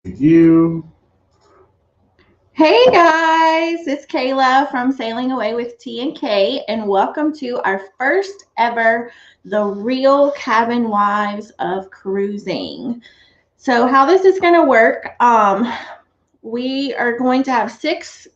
You. Hey guys, it's Kayla from Sailing Away with T and K, and welcome to our first ever The Real Cabin Wives of Cruising. So, how this is going to work, we are going to have six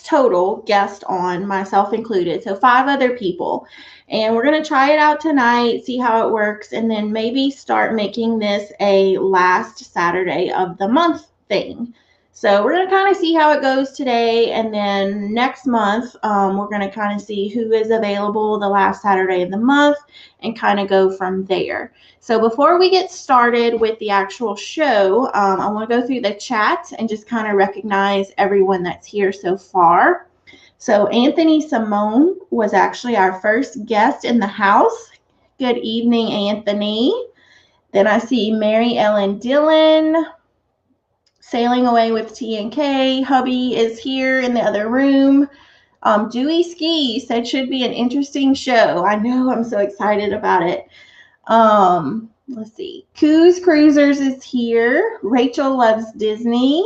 total guests on, myself included, so five other people. And we're going to try it out tonight, see how it works, and then maybe start making this a last Saturday of the month thing. So we're going to kind of see how it goes today, and then next month we're going to kind of see who is available the last Saturday of the month and kind of go from there. So before we get started with the actual show, I want to go through the chat and just kind of recognize everyone that's here so far. So Anthony Simone was actually our first guest in the house. Good evening, Anthony. Then I see Mary Ellen Dillon, Sailing Away with T and K. Hubby is here in the other room. Dewey Ski said should be an interesting show. I know, I'm so excited about it. Let's see. Cuse Cruisers is here. Rachel loves Disney.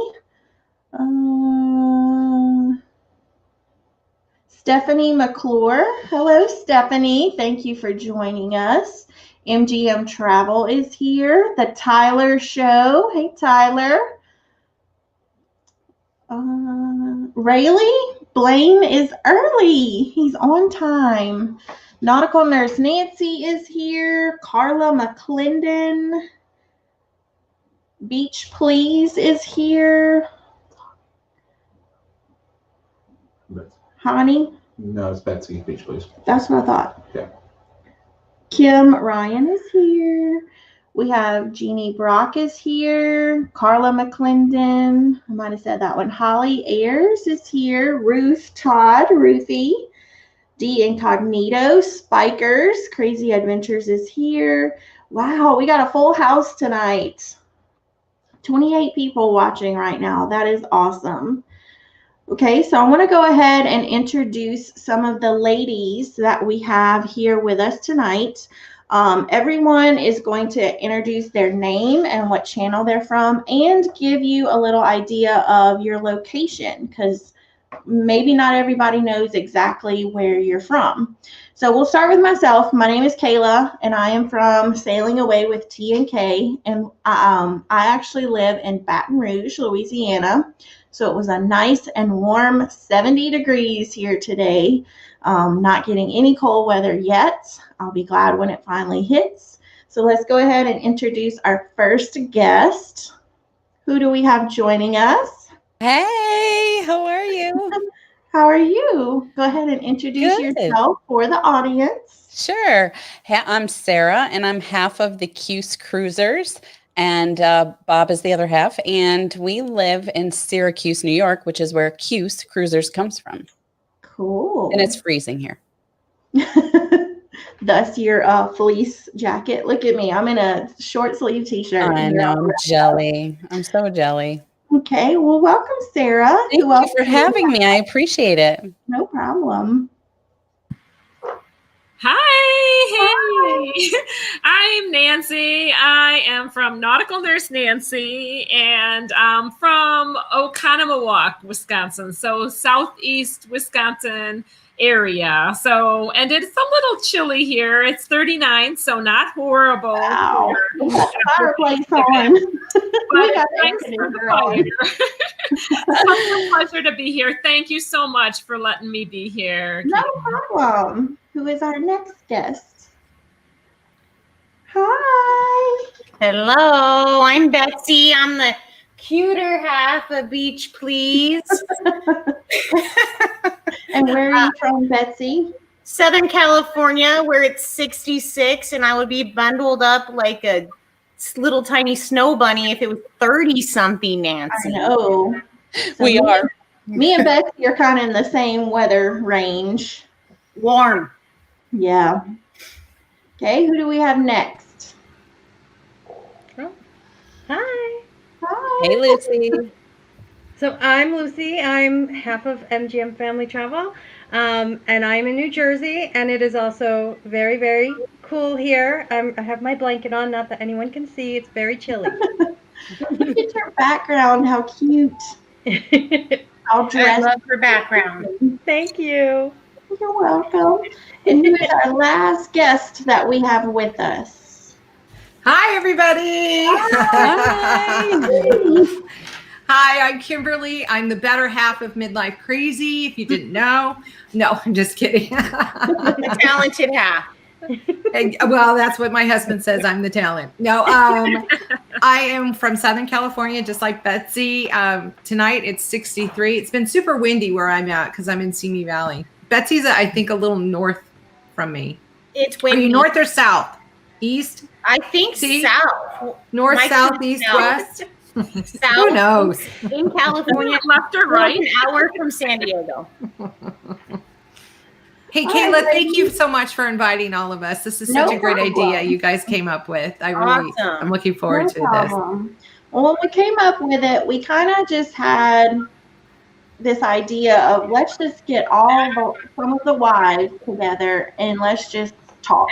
Stephanie McClure. Hello, Stephanie. Thank you for joining us. MGM Travel is here. The Tyler Show. Hey, Tyler. Rayleigh Blaine is early. He's on time. Nautical Nurse Nancy is here. Carla McClendon. Beach Please is here. Honey? No, it's Betsy. Beach, please. That's what I thought. Yeah. Kim Ryan is here. We have Jeannie Brock is here. Carla McClendon. I might have said that one. Holly Ayers is here. Ruth Todd. Ruthie. D Incognito. Spikers. Crazy Adventures is here. Wow, we got a full house tonight. 28 people watching right now. That is awesome. Okay, so I want to go ahead and introduce some of the ladies that we have here with us tonight. Everyone is going to introduce their name and what channel they're from and give you a little idea of your location because maybe not everybody knows exactly where you're from. So we'll start with myself. My name is Kayla, and I am from Sailing Away with T and K, and I actually live in Baton Rouge, Louisiana. So it was a nice and warm 70 degrees here today. Not getting any cold weather yet. I'll be glad when it finally hits. So let's go ahead and introduce our first guest. Who do we have joining us? Hey, how are you? How are you? Go ahead and introduce yourself for the audience. Sure. I'm Sara, and I'm half of the Cuse Cruisers, and Bob is the other half. And we live in Syracuse, New York, which is where Cuse Cruisers comes from. Cool. And it's freezing here. Thus your fleece jacket. Look at me. I'm in a short sleeve t-shirt. I know. I'm jelly. I'm so jelly. Okay. Well, welcome, Sara. Thank you for having me. I appreciate it. No problem. Hi. Hey. I'm Nancy. I am from Nautical Nurse Nancy, and I'm from Oconomowoc, Wisconsin. So southeast Wisconsin area. So, and it's a little chilly here. It's 39, so not horrible. Wow. Fireplace on. Thanks for the fire. It's a pleasure to be here. Thank you so much for letting me be here. No problem. Who is our next guest? Hi. Hello, I'm Betsy. I'm the cuter half of Beach Please. And where are you from, Betsy? Southern California, where it's 66, and I would be bundled up like a little tiny snow bunny if it was 30-something, Nancy. I know. So we are. Me and Betsy are kind of in the same weather range. Warm. Yeah. Okay, who do we have next? Oh. Hi. Hi. Hey, Lucy. So I'm Lucy. I'm half of MGM Family Travel, and I'm in New Jersey, and it is also very, very cool here. I have my blanket on, not that anyone can see. It's very chilly. Look at your background. How cute. How I dressed. love her background. Thank you. You're welcome. And who is our last guest that we have with us? Hi, everybody. Hi. Hi, I'm Kimberly. I'm the better half of Midlife Crazy, if you didn't know. No, I'm just kidding. The talented half. Well, that's what my husband says. I'm the talent. No, I am from Southern California, just like Betsy. Tonight it's 63. It's been super windy where I'm at because I'm in Simi Valley. Betsy's, I think, a little north from me. It's Are windy. you north or south? East? I think See? south. North, Mike south, said east, south. west? South. Who knows? In California. Left or Right. right? An hour from San Diego. Hey, Hi, Kayla, thank ladies. you so much for inviting all of us. This is No such a great problem. idea you guys came up with. Awesome. I'm looking forward No to this. problem. Well, when we came up with it, we kind of just had this idea of let's just get some of the wives together and let's just talk.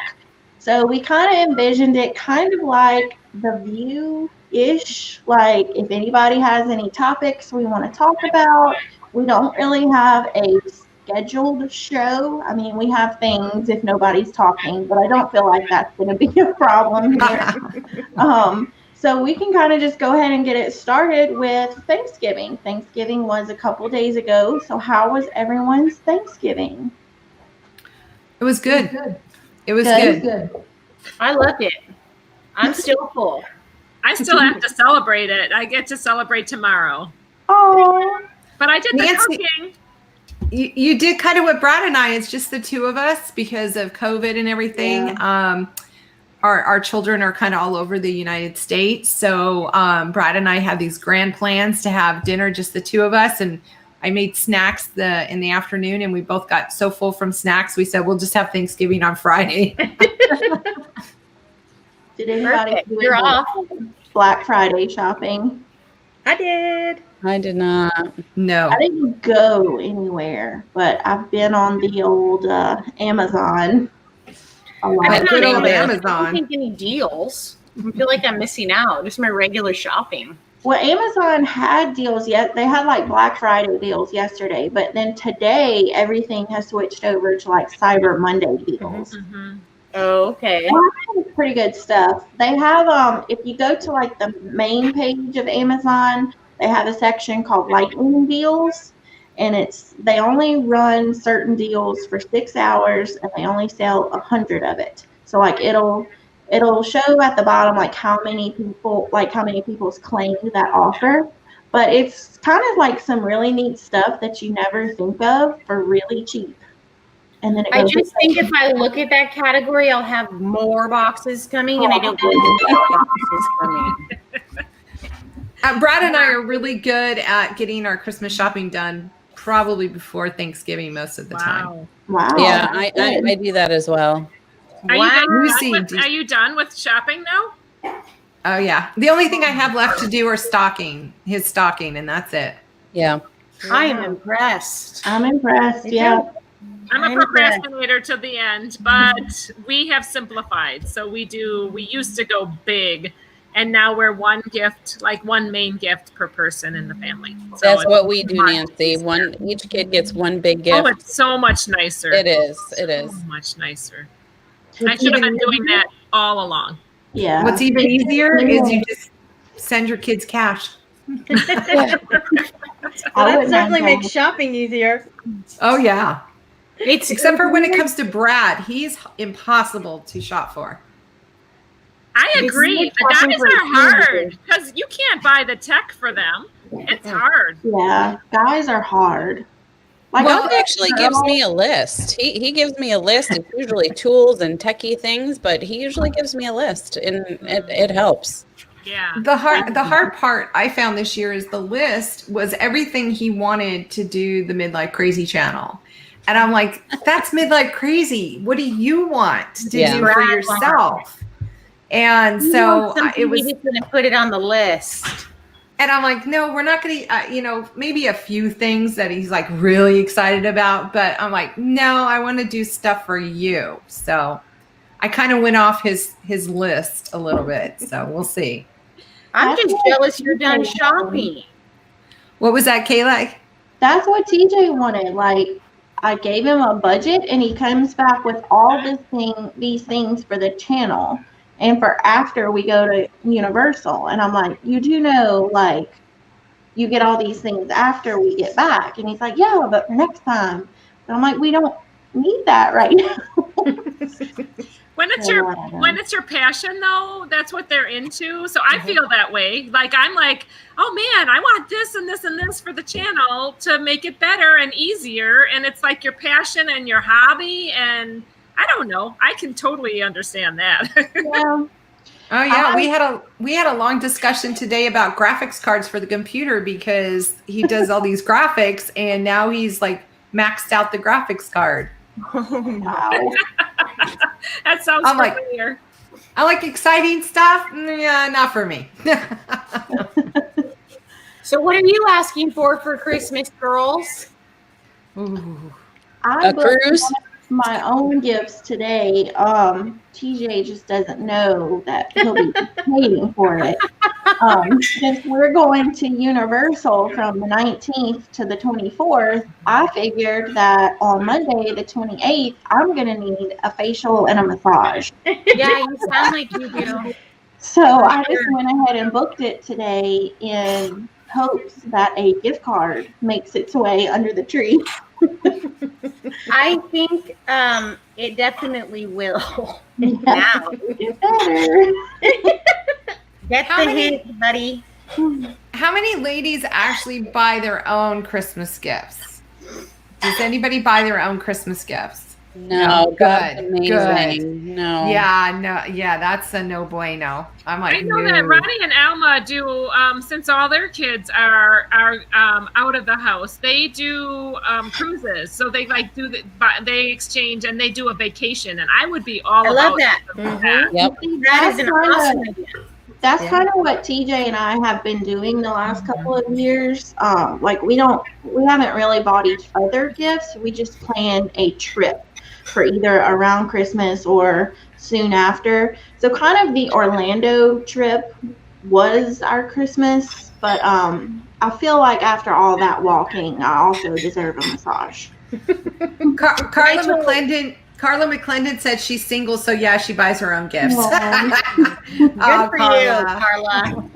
So we kind of envisioned it kind of like The View-ish, like if anybody has any topics we want to talk about. We don't really have a scheduled show. I mean, we have things if nobody's talking, but I don't feel like that's going to be a problem here. So we can kind of just go ahead and get it started with Thanksgiving. Thanksgiving was a couple days ago. So how was everyone's Thanksgiving? It was good. It was Good. good. I loved it. I'm still full. I still have to celebrate it. I get to celebrate tomorrow. Oh, But I did the Nancy- cooking. You did kind of what Brad and I, it's just the two of us because of COVID and everything. Our children are kind of all over the United States. So Brad and I had these grand plans to have dinner, just the two of us. And I made snacks in the afternoon and we both got so full from snacks. We said, we'll just have Thanksgiving on Friday. did anybody Perfect. do You're any off. Black Friday shopping? I did. I did not. No. I didn't go anywhere, but I've been on the old Amazon a lot. I'm good old I don't Amazon. think any deals. I feel like I'm missing out. Just my regular shopping. Well, Amazon had deals yet. They had like Black Friday deals yesterday, but then today everything has switched over to like Cyber Monday deals. Mhm. Oh, okay. It's pretty good stuff. They have if you go to like the main page of Amazon, they have a section called Lightning Deals, and they only run certain deals for 6 hours, and they only sell 100 of it. So like it'll show at the bottom like how many people's claimed that offer, but it's kind of like some really neat stuff that you never think of for really cheap. And then I just think if I look at that category, I'll have more boxes coming, and I don't want more boxes coming. Brad and I are really good at getting our Christmas shopping done probably before Thanksgiving most of the time. Wow. Yeah, I do that as well. Are you, Wow. guys done Lucy, with, are you done with shopping now? Oh yeah. The only thing I have left to do are his stocking, and that's it. Yeah. I am impressed. I'm impressed. Me too. Yeah. I'm a procrastinator to the end, but we have simplified. So we used to go big, and now we're one main gift per person in the family. So That's it's what we do, much Nancy. easier. Each kid gets one big Oh, gift. it's so much nicer. It is. It is. So much nicer. I should have been doing that all along. Yeah. What's even easier is you just send your kids cash. Well, I that wouldn't certainly have makes done- shopping easier. Oh yeah. It's Except for when it comes to Brad, he's impossible to shop for. I agree. The guys are hard because you can't buy the tech for them. It's hard. Yeah, guys are hard. Like, Well, I- he actually gives me a list. He gives me a list. It's usually tools and techie things, but he usually gives me a list, and it helps. Yeah. The hard part I found this year is the list was everything he wanted to do the Midlife Crazy channel. And I'm like, that's Midlife Crazy. What do you want to do for Brad yourself? And so it was, just going to put it on the list. and I'm like, no, we're not going to, maybe a few things that he's like really excited about, but I'm like, no, I want to do stuff for you. So I kind of went off his list a little bit. So we'll see. I'm That's just what jealous you're done TJ shopping. What was that, Kayla? That's what TJ wanted. Like, I gave him a budget, and he comes back with all these things for the channel, and for after we go to Universal. And I'm like, you do know, like, you get all these things after we get back. And he's like, yeah, but for next time. And I'm like, we don't need that right now. When it's your passion though, that's what they're into. So I feel that way. Like I'm like, oh man, I want this and this and this for the channel to make it better and easier. And it's like your passion and your hobby. And I don't know. I can totally understand that. Yeah. Oh yeah, we had a long discussion today about graphics cards for the computer because he does all these graphics and now he's like maxed out the graphics card. Wow. That sounds familiar. I like exciting stuff. Yeah, not for me. So what are you asking for Christmas, girls? Ooh. I A cruise? my own gifts today. TJ just doesn't know that he'll be paying for it. Since we're going to Universal from the 19th to the 24th, I figured that on Monday, the 28th, I'm going to need a facial and a massage. Yeah, you sound like you do. So I just went ahead and booked it today in hopes that a gift card makes its way under the tree. I think it definitely will. Yeah, Now. it better. Get the hint, buddy. How many ladies actually buy their own Christmas gifts? Does anybody buy their own Christmas gifts? No, that's good. amazing. No. Yeah, that's a no bueno. I'm like, I know that Ronnie and Alma do, since all their kids are out of the house, they do cruises. So they like they exchange and they do a vacation, and I would be all I about love that. Yep. That is an awesome idea. That's kind of what TJ and I have been doing the last couple of years. Like we haven't really bought each other gifts. We just planned a trip for either around Christmas or soon after. So kind of the Orlando trip was our Christmas, but I feel like after all that walking, I also deserve a massage. Carla McClendon said she's single, so yeah, she buys her own gifts. Good for you, Carla.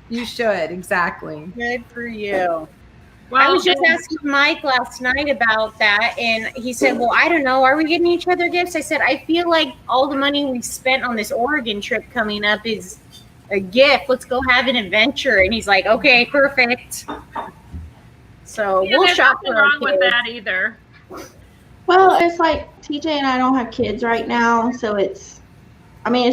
You should, exactly. Good for you. Well, I was just asking Mike last night about that, and he said, well, I don't know. Are we getting each other gifts? I said, I feel like all the money we spent on this Oregon trip coming up is a gift. Let's go have an adventure. And he's like, okay, perfect. So we'll shop nothing for our wrong with kids. that either. Well, it's like TJ and I don't have kids right now, so it's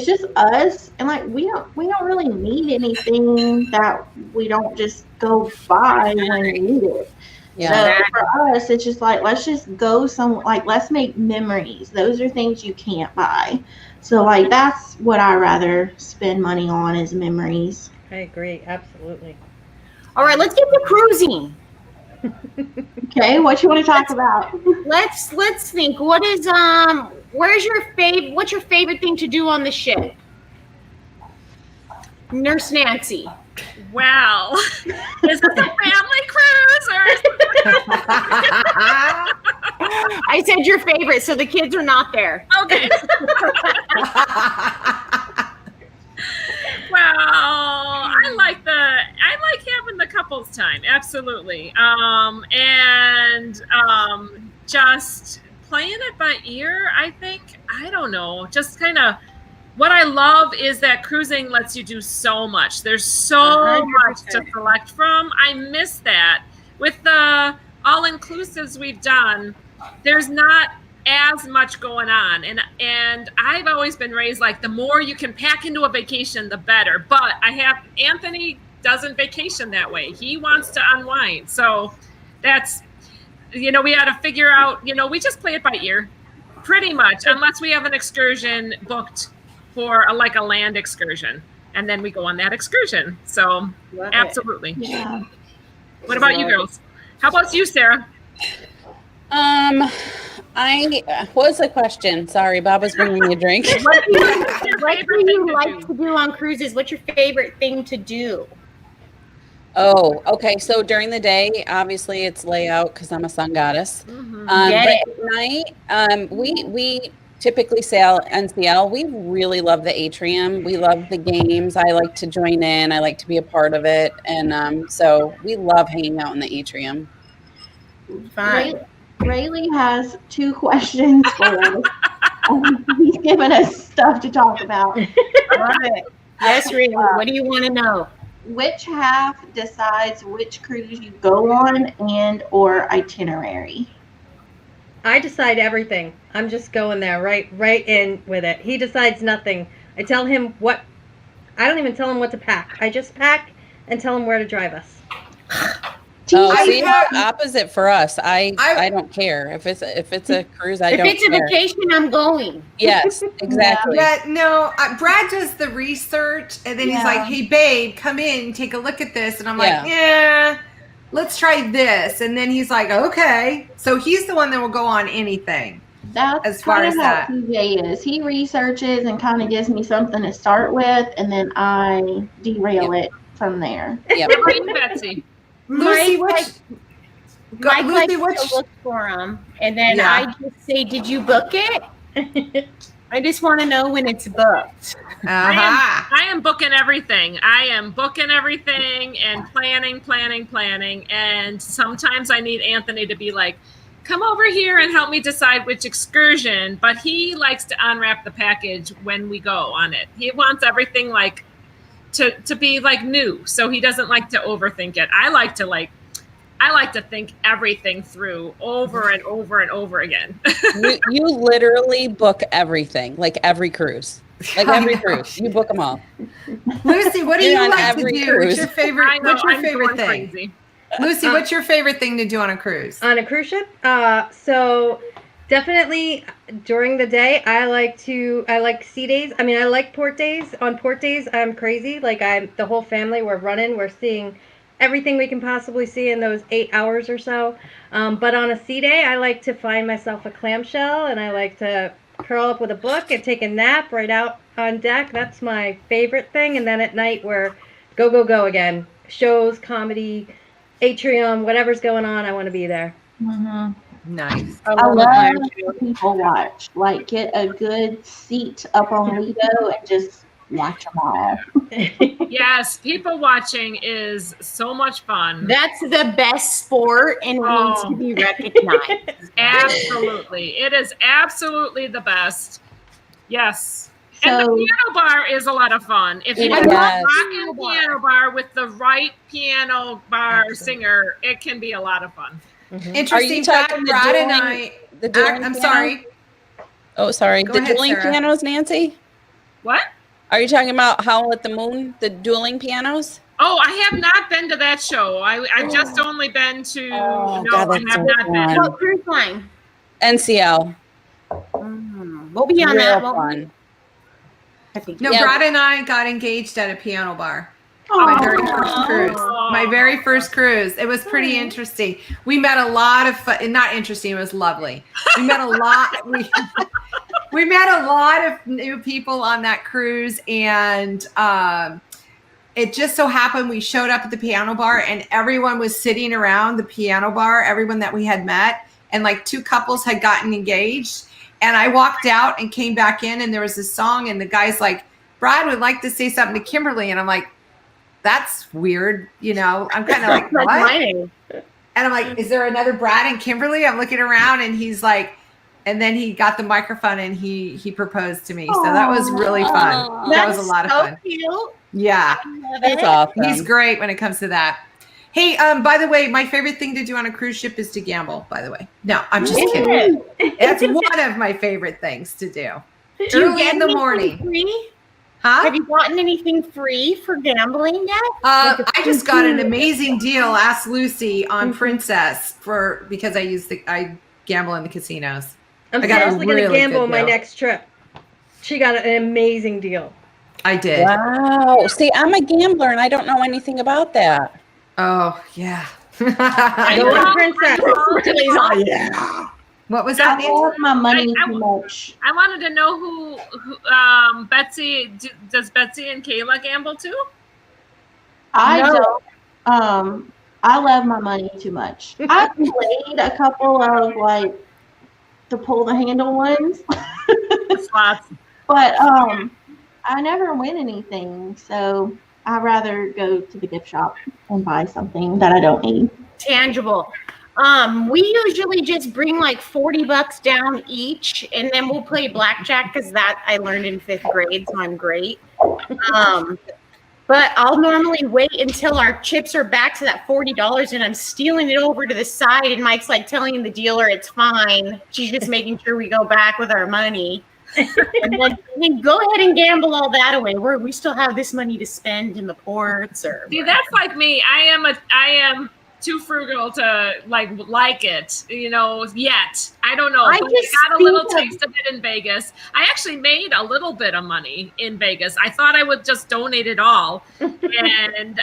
just us, and like we don't really need anything that we don't just go buy when we need it. Yeah. So for us, it's just like let's just go let's make memories. Those are things you can't buy. So like that's what I rather spend money on is memories. I agree, absolutely. All right, let's get to cruising. Okay, what you want to talk about? Let's think. What is what's your favorite thing to do on the ship? Nurse Nancy. Well, is this a family cruise or is I said your favorite, so the kids are not there. okay? Well, I like having the couples time, absolutely. Just playing it by ear, I think. I don't know. Just kind of what I love is that cruising lets you do so much. There's so 100%. much to select from. I miss that. With the all-inclusives we've done, there's not as much going on, and I've always been raised like the more you can pack into a vacation, the better. But Anthony doesn't vacation that way. He wants to unwind, so that's we had to figure out. We just play it by ear, pretty much, unless we have an excursion booked for a land excursion, and then we go on that excursion. So Love absolutely. Yeah. What about you girls? How about you, Sarah? What was the question? Sorry, Bob was bringing me a drink. What's your your What favorite do thing you to like do? to do on cruises? What's your favorite thing to do? Oh, okay. So during the day, obviously it's layout because I'm a sun goddess. Mhm. Get But it. at night, we typically sail NCL. We really love the atrium. We love the games. I like to join in. I like to be a part of it, and so we love hanging out in the atrium. Fine. Rayleigh has 2 questions for us. He's giving us stuff to talk about. Love it. Yes, Rita. What do you want to know? Which half decides which cruise you go on and or itinerary? I decide everything. I'm just going there right in with it. He decides nothing. I tell him what. I don't even tell him what to pack. I just pack and tell him where to drive us. Oh, I see, have- opposite for us. I don't care if it's a cruise. I If don't it's a care. vacation, I'm going. Yes, exactly. Yeah, no, Brad does the research and then he's like, hey, babe, come in, take a look at this. And I'm like, yeah, let's try this. And then he's like, okay. So he's the one that will go on anything. That's as far kind as of how that. TJ is. He researches and kind of gives me something to start with, and then I derail it from there. Yep. What about you, Betsy? Lucy, Mike likes to look for them, and then Yeah. I just say, "Did you book it?" I just want to know when it's booked. Uh-huh. I am booking everything. I am booking everything and planning. And sometimes I need Anthony to be like, come over here and help me decide which excursion. But he likes to unwrap the package when we go on it. He wants everything like to be like new. So he doesn't like to overthink it. I like to think everything through over and over and over again. You literally book everything, like every cruise. Like every cruise. You book them all. Lucy, what do You're you on like to every do? cruise. What's your favorite? I know, What's your I'm favorite going thing? crazy. Lucy, what's your favorite thing to do on a cruise? On a cruise ship? So definitely during the day, I like sea days. I mean, I like port days. On port days, I'm crazy. Like the whole family, we're seeing everything we can possibly see in those 8 hours or so. But on a sea day, I like to find myself a clamshell and I like to curl up with a book and take a nap right out on deck. That's my favorite thing. And then at night, we're go again. Shows, comedy, atrium, whatever's going on, I want to be there. Mm-hmm. Nice. I love people watch. Like, get a good seat up on Lido and just watch them all. Yes, people watching is so much fun. That's the best sport and it needs to be recognized. Absolutely. It is absolutely the best. Yes. So, And the piano bar is a lot of fun. If you Yes. have a rockin' piano bar with the right piano bar singer, it can be a lot are Interesting you fact, talking Brad and the dueling I'm piano? sorry. Oh, sorry. Go The ahead, dueling Sara. pianos, Nancy? What? Are you talking about Howl at the Moon, the dueling pianos? Oh, I have not been to that show. I just only been to Oh, no, God, I that's have so not fun. been. What cruise line? NCL. We'll be on Real that one. fun. I think. No, Yeah. Brad and I got engaged at a piano bar. My very first cruise. My very first cruise. It was pretty interesting. We met a lot of fun. Not interesting. It was lovely. We met a lot. We met a lot of new people on that cruise, and it just so happened we showed up at the piano bar, and everyone was sitting around the piano bar. Everyone that we had met, and like 2 couples had gotten engaged. And I walked out and came back in, and there was this song, and the guy's like, "Brad would like to say something to Kimberly," and I'm like, that's weird. You know, I'm kind of like, what? And I'm like, is there another Brad and Kimberly? I'm looking around and he's like, and then he got the microphone and he proposed to me. So that was really fun. That was a lot of fun. Cute. Yeah. That's awesome. He's great when it comes to that. Hey, by the way, my favorite thing to do on a cruise ship is to gamble, by the way. No, I'm just kidding. That's one of my favorite things to do. Do you Early get in the anything morning. free? Huh? Have you gotten anything free for gambling yet? I just got an amazing deal. Ask Lucy on Princess because I gamble in the casinos. I'm I got a seriously going to really gamble good on my deal. next trip. She got an amazing deal. I did. Wow. See, I'm a gambler and I don't know anything about that. Oh yeah. Are Go you on, all- Princess. are you all- What was I that, Nancy? love my money too much. I wanted to know who Betsy, does Betsy and Kayla gamble too? I No. don't. I love my money too much. I played a couple of like the pull the handle ones, Slots. but I never win anything. So I'd rather go to the gift shop and buy something that I don't need. Tangible. We usually just bring like $40 down each, and then we'll play blackjack because that I learned in 5th grade, so I'm great. But I'll normally wait until our chips are back to that $40, and I'm stealing it over to the side, and Mike's like telling the dealer it's fine. She's just making sure we go back with our money. And then go ahead and gamble all that away. We still have this money to spend in the ports or. See, that's like me. I am too frugal to like it, yet. I don't know. I But just I got a little think taste of it in Vegas. I actually made a little bit of money in Vegas. I thought I would just donate it all and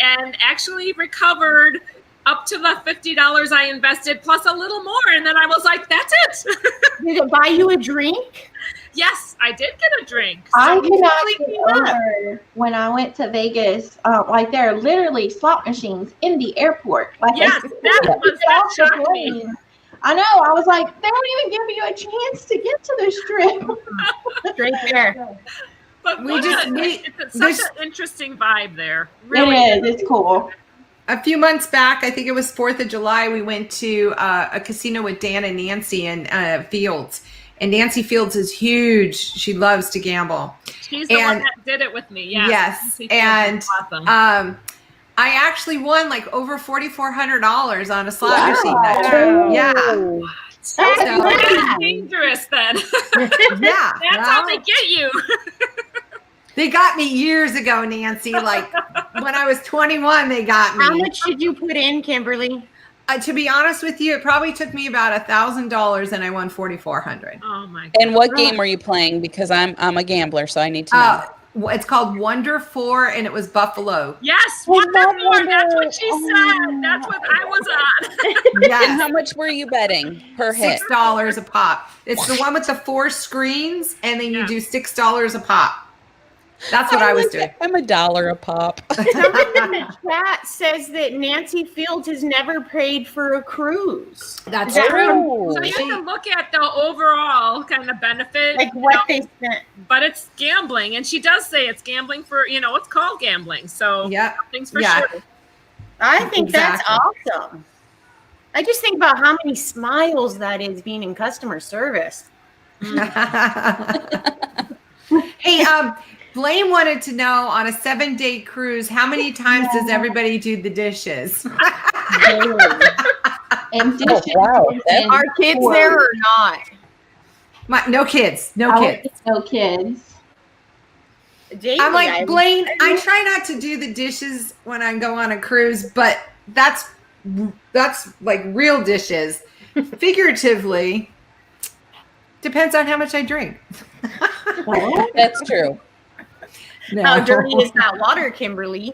and actually recovered up to the $50 I invested plus a little more. And then I was like, that's it. Did it buy you a drink? Yes, I did get a drink. I So- cannot get over when I went to Vegas. Like there are literally slot machines in the airport. Like Yes, that shocked me. I know. I was like, they don't even give you a chance to get to the strip. Straight there. But it's such an interesting vibe there. Really. It is. It's cool. A few months back, I think it was 4th of July, we went to a casino with Dan and Nancy in Fields. And Nancy Fields is huge. She loves to gamble. She's the one that did it with me. Yeah. Yes. And awesome. I actually won like over $4,400 on a slot Wow. machine that trip. Yeah. That's dangerous then. Yeah. That's how they get you. They got me years ago, Nancy. Like when I was 21, they got me. How much did you put in, Kimberly? To be honest with you, it probably took me about $1,000, and I won $4,400. Oh my god! And what game were you playing? Because I'm a gambler, so I need to know. It's called Wonder 4, and it was Buffalo. Yes, Wonderful. That's what she said. That's what I was on. And how much were you betting per hit? $6 a pop. It's the one with the 4 screens, and then you do $6 a pop. That's what I was doing. I'm $1 a pop. Someone in the chat says that Nancy Fields has never paid for a cruise. That's Is that true. So you have to look at the overall kind of benefit, Like what they spent. but it's gambling, and she does say it's gambling for it's called gambling. So Yeah. things for Yeah. sure. I think that's Exactly. awesome. I just think about how many smiles that is being in customer service. Hey, Blaine wanted to know on a 7-day cruise, how many times does everybody do the dishes? Daily. And dishes. wow. and Are kids forks. there or not? No kids. No I kids. want no kids. Daily, I'm like, I- Blaine, I try not to do the dishes when I go on a cruise, but that's like real dishes. Figuratively, depends on how much I drink. That's true. How dirty is that water, Kimberly?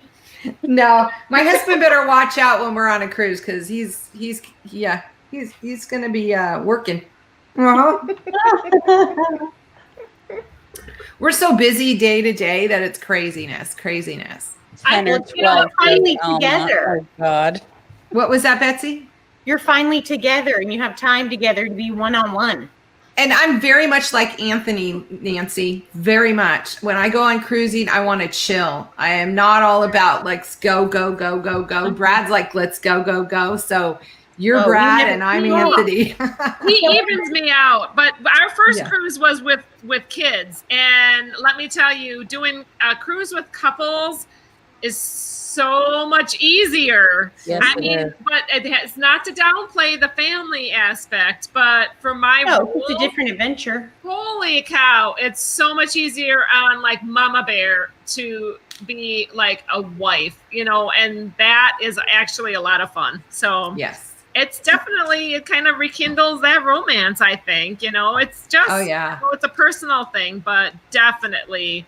No, my husband better watch out when we're on a cruise because he's gonna be working. Uh-huh. We're so busy day to day that it's craziness. 10 or 12. We're finally Oh, together. Oh, God. What was that, Betsy? You're finally together and you have time together to be one-on-one. And I'm very much like Anthony, Nancy, very much. When I go on cruising, I want to chill. I am not all about let's go. Brad's like, let's go. So you're Brad and I'm Anthony. He evens me out. But our first Yeah. cruise was with kids, and let me tell you, doing a cruise with couples is so much easier. Yes, I it mean, is. but it's not to downplay the family aspect, but for my No, it's role, a different adventure. holy cow, it's so much easier on like Mama Bear to be like a wife, and that is actually a lot of fun. So Yes. it's definitely, it kind of rekindles that romance, I think. It's just, Oh, yeah. it's a personal thing, but definitely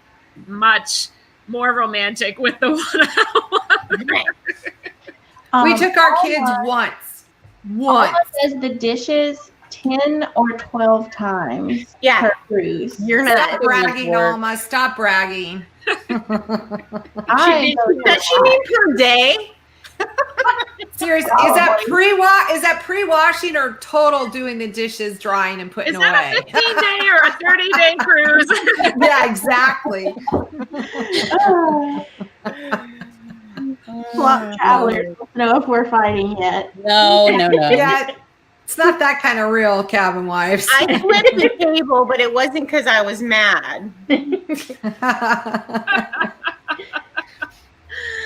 much more romantic with the one-on-one. We took our kids I once Once. Does the dishes 10 or 12 times Yeah. per cruise. You're Stop not. bragging, Alma. Stop bragging. Does she mean per day? Serious? Is that pre-washing or total doing the dishes, drying, and putting Is that away? a 15-day or a 30-day cruise? Yeah, exactly. Flop travelers don't know if we're fighting yet. No. Yeah, it's not that kind of real cabin wives. I flipped the table, but it wasn't because I was mad.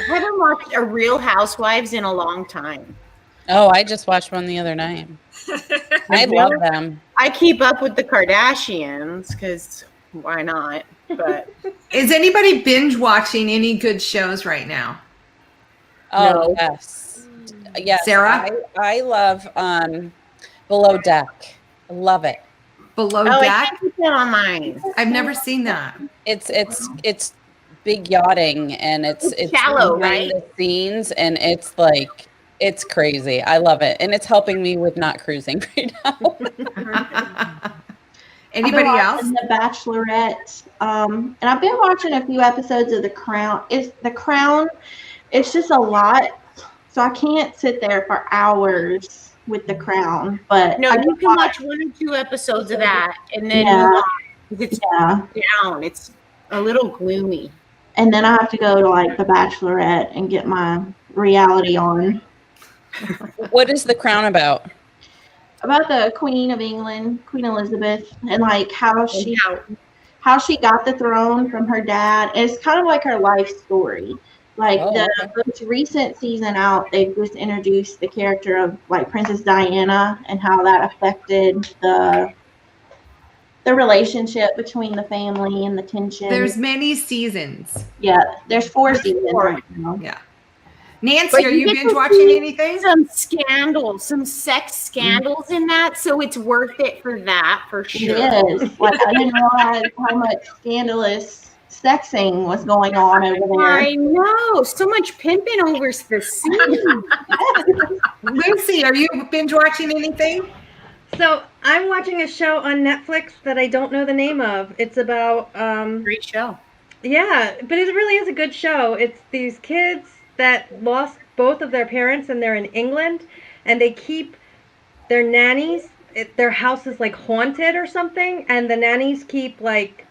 I haven't watched a Real Housewives in a long time. Oh, I just watched one the other night. I love them. I keep up with the Kardashians because why not? But Is anybody binge watching any good shows right now? Oh, No. yes. Yes. Sarah? I love Below Deck. I love it. Below I Deck? can't put that on mine. I've never seen that. It's big yachting and it's shallow, behind right? the scenes, and it's crazy. I love it, and it's helping me with not cruising right now. Anybody I've been else? watching The Bachelorette, and I've been watching a few episodes of The Crown. It's just a lot, so I can't sit there for hours with The Crown. But No, I you can watch 1 or 2 episodes of that and then move on. 'Cause it's down. It's a little gloomy. And then I have to go to like The Bachelorette and get my reality on. What is The Crown about? About the Queen of England, Queen Elizabeth, and like how she got the throne from her dad. And it's kind of like her life story. Like the most recent season out, they just introduced the character of like Princess Diana and how that affected the relationship between the family and the tension. There's many seasons. Yeah, there's 4 seasons right now. Yeah. Nancy, are you binge watching anything? Some scandals, some sex scandals in that, so it's worth it for that for sure. It is. Like I didn't realize how much scandalous sexing was going on over there. I know, so much pimping over the scene. Lucy, are you binge watching anything? So I'm watching a show on Netflix that I don't know the name of. It's about Great show. yeah, but it really is a good show. It's these kids that lost both of their parents and they're in England and they keep their nannies. Their house is like haunted or something, and the nannies keep like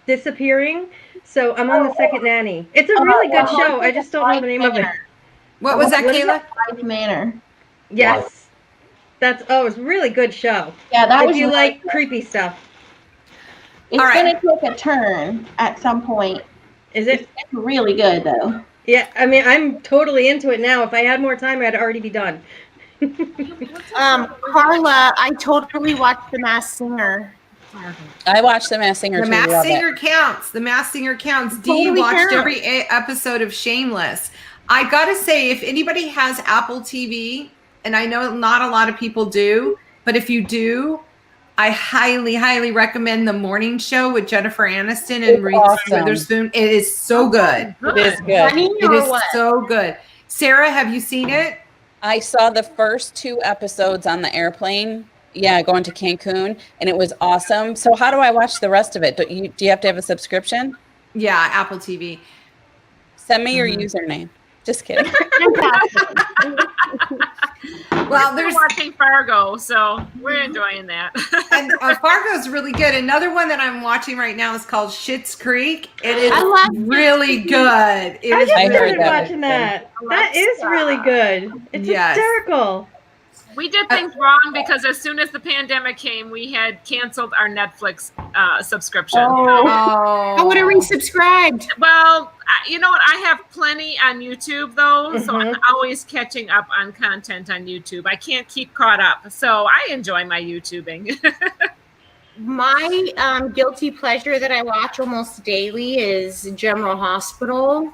disappearing. So I'm on the second nanny. It's a really good show. I just don't know the name of it. What was that, Kayla? Life Manor. Yes. It's a really good show. Yeah, that If was you really like good. creepy stuff. It's All right. gonna take a turn at some point. Is it? It's really good though. Yeah, I mean, I'm totally into it now. If I had more time, I'd already be done. Carla, I totally watched The Masked Singer. I watched The Masked Singer. The too. Masked Love it. Singer counts. The Masked Singer counts. Dee Totally watched counts. every episode of Shameless. I gotta say, if anybody has Apple TV, and I know not a lot of people do, but if you do, I highly, highly recommend The Morning Show with Jennifer Aniston and It's Reese awesome. Witherspoon. It is so good. It is good. Funny It or is what? so good. Sarah, have you seen it? I saw the first 2 episodes on the airplane. Yeah, going to Cancun, and it was awesome. So how do I watch the rest of it? Do you have to have a subscription? Yeah, Apple TV. Send me your username. Just kidding. Well, We're there's watching Fargo, so we're enjoying that. and Fargo's really good. Another one that I'm watching right now is called Schitt's Creek. It is I love really good. It I is just I heard started that. watching that. I That like is Sara. really good. It's Yes. hysterical. We did things wrong because as soon as the pandemic came, we had canceled our Netflix subscription. I would have resubscribed. Well, you know what? I have plenty on YouTube though, so I'm Mhm. always catching up on content on YouTube. I can't keep caught up, so I enjoy my YouTubing. My guilty pleasure that I watch almost daily is General Hospital.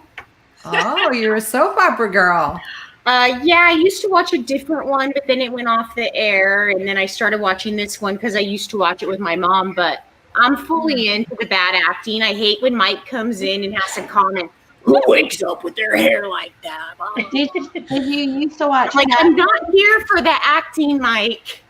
Oh, you're a soap opera girl. Yeah, I used to watch a different one, but then it went off the air, and then I started watching this one because I used to watch it with my mom. But I'm fully into the bad acting. I hate when Mike comes in and has to comment. Who wakes up with their hair like that? Did you used to watch? Like, I'm not here for the acting, Mike.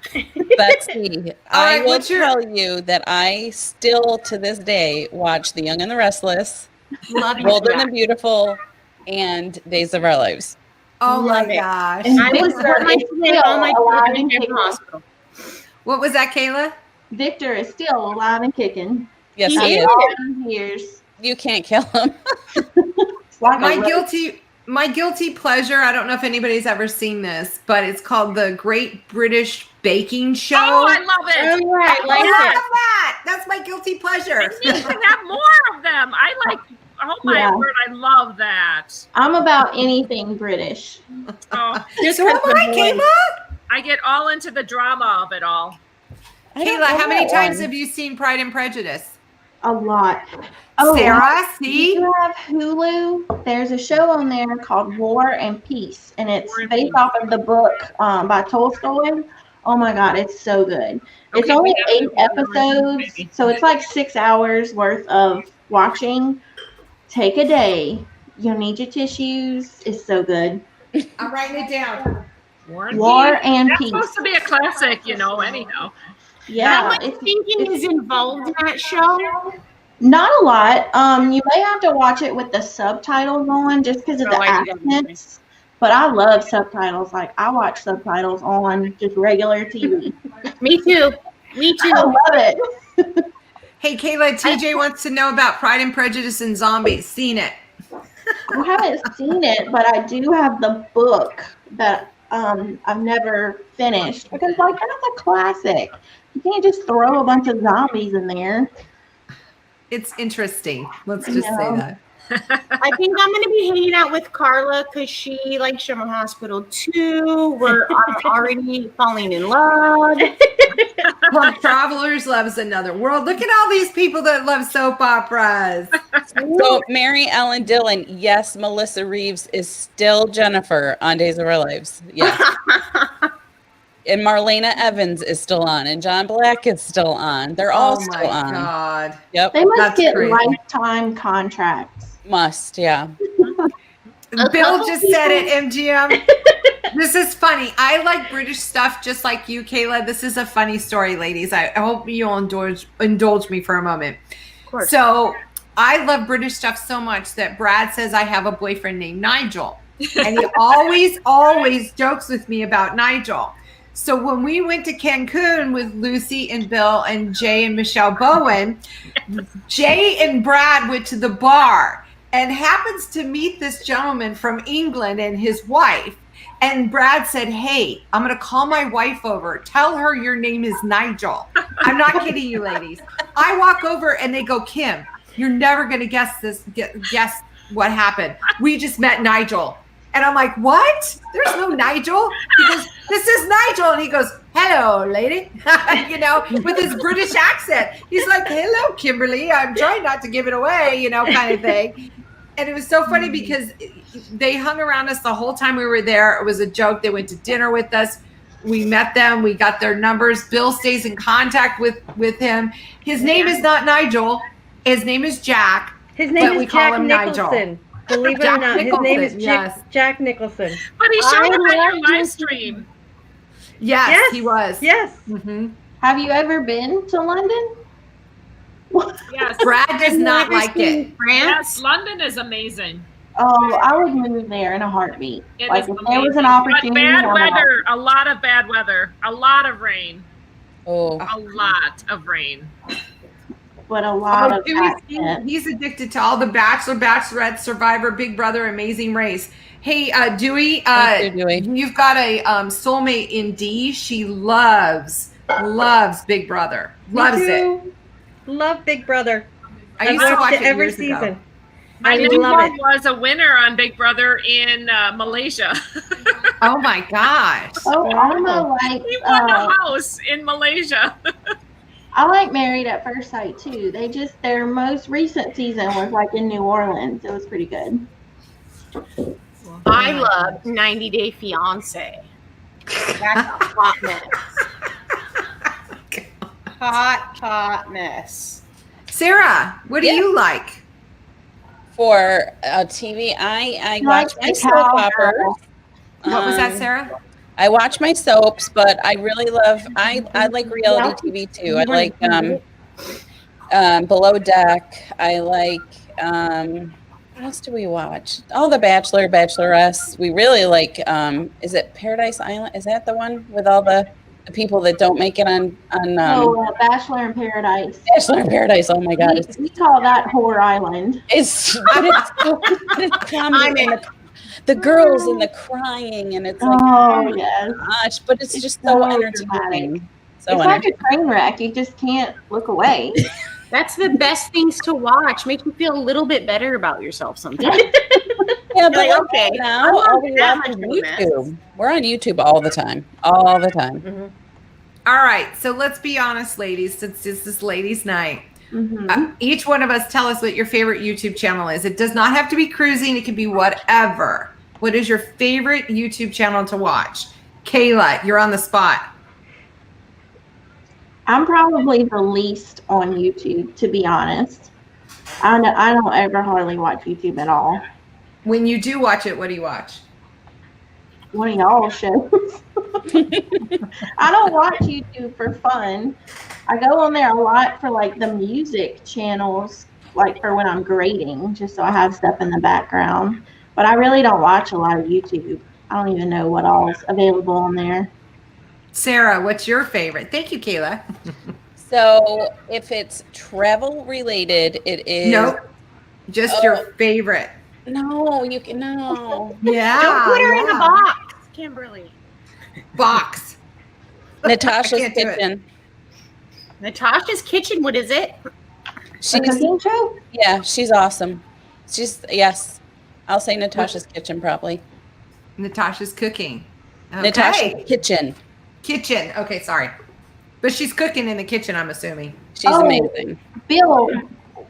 Betsy, All I right, will what's your- tell you that I still to this day watch The Young and the Restless, Love you. Bold and the Beautiful, and Days of Our Lives. Oh my Love it. gosh. And I was Victor my is kid, all my still alive children and in kicking. hospital. What was that, Kayla? Victor is still alive and kicking. Yes, He he is. is. All these years. You can't kill him. It's like My a guilty pleasure, I don't know if anybody's ever seen this, but it's called the Great British Baking Show. Oh, I love it. Oh, yeah, I like I love it. that. That's my guilty pleasure. You can have more of them. I like. Oh my Yeah. word! I love that. I'm about anything British. Oh, So am I, Kayla? I get all into the drama of it all. I don't Kayla, know how many that times one. have you seen Pride and Prejudice? A lot. Oh, Sarah, do see? you have Hulu? There's a show on there called War and Peace, and it's War and based Peace. off of the book by Tolstoy. Oh my God, it's so good. It's Okay, only we 8 have to do War and episodes, Peace, maybe. so it's like 6 hours worth of watching. Take a day. You'll need your tissues. It's so good. I'm writing it down. War and War Peace. and That's Peace. supposed to be a classic, anyhow. How Yeah, much it's thinking is involved in that show? not a lot. You may have to watch it with the subtitles on just because of No, the I do that. accents. But I love subtitles. Like I watch subtitles on just regular TV. Me too. Me I too. love it. Hey, Kayla, TJ wants to know about Pride and Prejudice and Zombies. Seen it. I haven't seen it, but I do have the book that I've never finished because like that's a classic. You can't just throw a bunch of zombies in there. It's interesting. Let's just say No. that. I think I'm going to be hanging out with Carla because she likes Sherman Hospital too. I'm already falling in love. Club Travelers loves Another World. Look at all these people that love soap operas. So Mary Ellen Dillon, yes, Melissa Reeves is still Jennifer on Days of Our Lives. Yes. And Marlena Evans is still on, and John Black is still on. They're all Oh still my on. God. Yep. They must That's get crazy. lifetime contracts. Must, yeah. Bill just said it, MGM. This is funny. I like British stuff just like you, Kayla. This is a funny story, ladies. I hope you'll indulge me for a moment. Of course. So I love British stuff so much that Brad says I have a boyfriend named Nigel. And he always jokes with me about Nigel. So when we went to Cancun with Lucy and Bill and Jay and Michelle Bowen, Jay and Brad went to the bar and happens to meet this gentleman from England and his wife. And Brad said, "Hey, I'm going to call my wife over. Tell her your name is Nigel." I'm not kidding you, ladies. I walk over and they go, "Kim, you're never going to guess what happened. We just met Nigel." And I'm like, "What? There's no Nigel?" He goes, "This is Nigel." And he goes, "Hello, lady." With his British accent. He's like, "Hello, Kimberly. I'm trying not to give it away," kind of thing. And it was so funny because they hung around us the whole time we were there. It was a joke. They went to dinner with us. We met them. We got their numbers. Bill stays in contact with him. His name is not Nigel. His name is Jack. His name But we is call Jack him Nigel. Nicholson. Believe it or Jack not, his name is Nicholson, yes. Jack Nicholson. But he showed I up on your love live you. stream. Yes, he was. Yes. Mhm. Have you ever been to London? Yes. Brad does not Never like seen it. Yes, France. London is amazing. Oh, I would move there in a heartbeat. It Like is if there was an amazing. opportunity. But bad I would- weather, a lot of bad weather, a lot of rain, Oh, a lot of rain. But a lot of Dewey's- accent. he's addicted to all the Bachelor, Bachelorette, Survivor, Big Brother, Amazing Race. Hey, Dewey, Thank you, Dewey. you've got a soulmate in D. She loves Big Brother. Loves Me it. too. Love Big Brother. I used to watched watch it every years season. ago. My I nephew love it. was a winner on Big Brother in Malaysia. Oh my gosh. Oh, Alma likes. He won a house in Malaysia. I like Married at First Sight too. Their most recent season was like in New Orleans. It was pretty good. I love 90 Day Fiance. That's a hot mess. Hot mess. Sarah, what do Yeah. you like? For TV, I Like watch my the soap cowgirl. operas. What was that, Um, Sarah? I watch my soaps, but I really love. I like reality TV too. I like Below Deck. I like what else do we watch? All the Bachelor, Bachelorettes. We really like is it Paradise Island? Is that the one with all the people that don't make it on Bachelor in Paradise. Bachelor in Paradise? Oh my god. We call that Whore Island. It's but it's comedy and the girls and the crying and it's like Oh yes. gosh, but it's just so so entertaining. So It's like a train wreck. You just can't look away. That's the best things to watch. Makes you feel a little bit better about yourself sometimes. Yeah, but like, okay, now I'm not all we that watch is much of a mess. YouTube. We're on YouTube all the time. All the time. Mm-hmm. All right, so let's be honest, ladies, since this is ladies' night. Mm-hmm. Each one of us tell us what your favorite YouTube channel is. It does not have to be cruising. It can be whatever. What is your favorite YouTube channel to watch? Kayla, you're on the spot. I'm probably the least on YouTube, to be honest. I don't ever hardly watch YouTube at all. When you do watch it, what do you watch? One of y'all shows. I don't watch YouTube for fun. I go on there a lot for like the music channels, like for when I'm grading, just so I have stuff in the background. But I really don't watch a lot of YouTube. I don't even know what all is available on there. Sarah, what's your favorite? Thank you, Kayla. So if it's travel related, it is Nope. Just your favorite. No, you can no. Yeah. Don't put her in the box, Kimberly. Box. Natasha's I can't do it. Kitchen. Natasha's Kitchen. What is it? A She's cooking show? yeah, she's awesome. Yes. I'll say Natasha's Kitchen probably. Natasha's cooking. Okay. Natasha's Kitchen. Kitchen. Okay, sorry. But she's cooking in the kitchen, I'm assuming. She's amazing. Bill,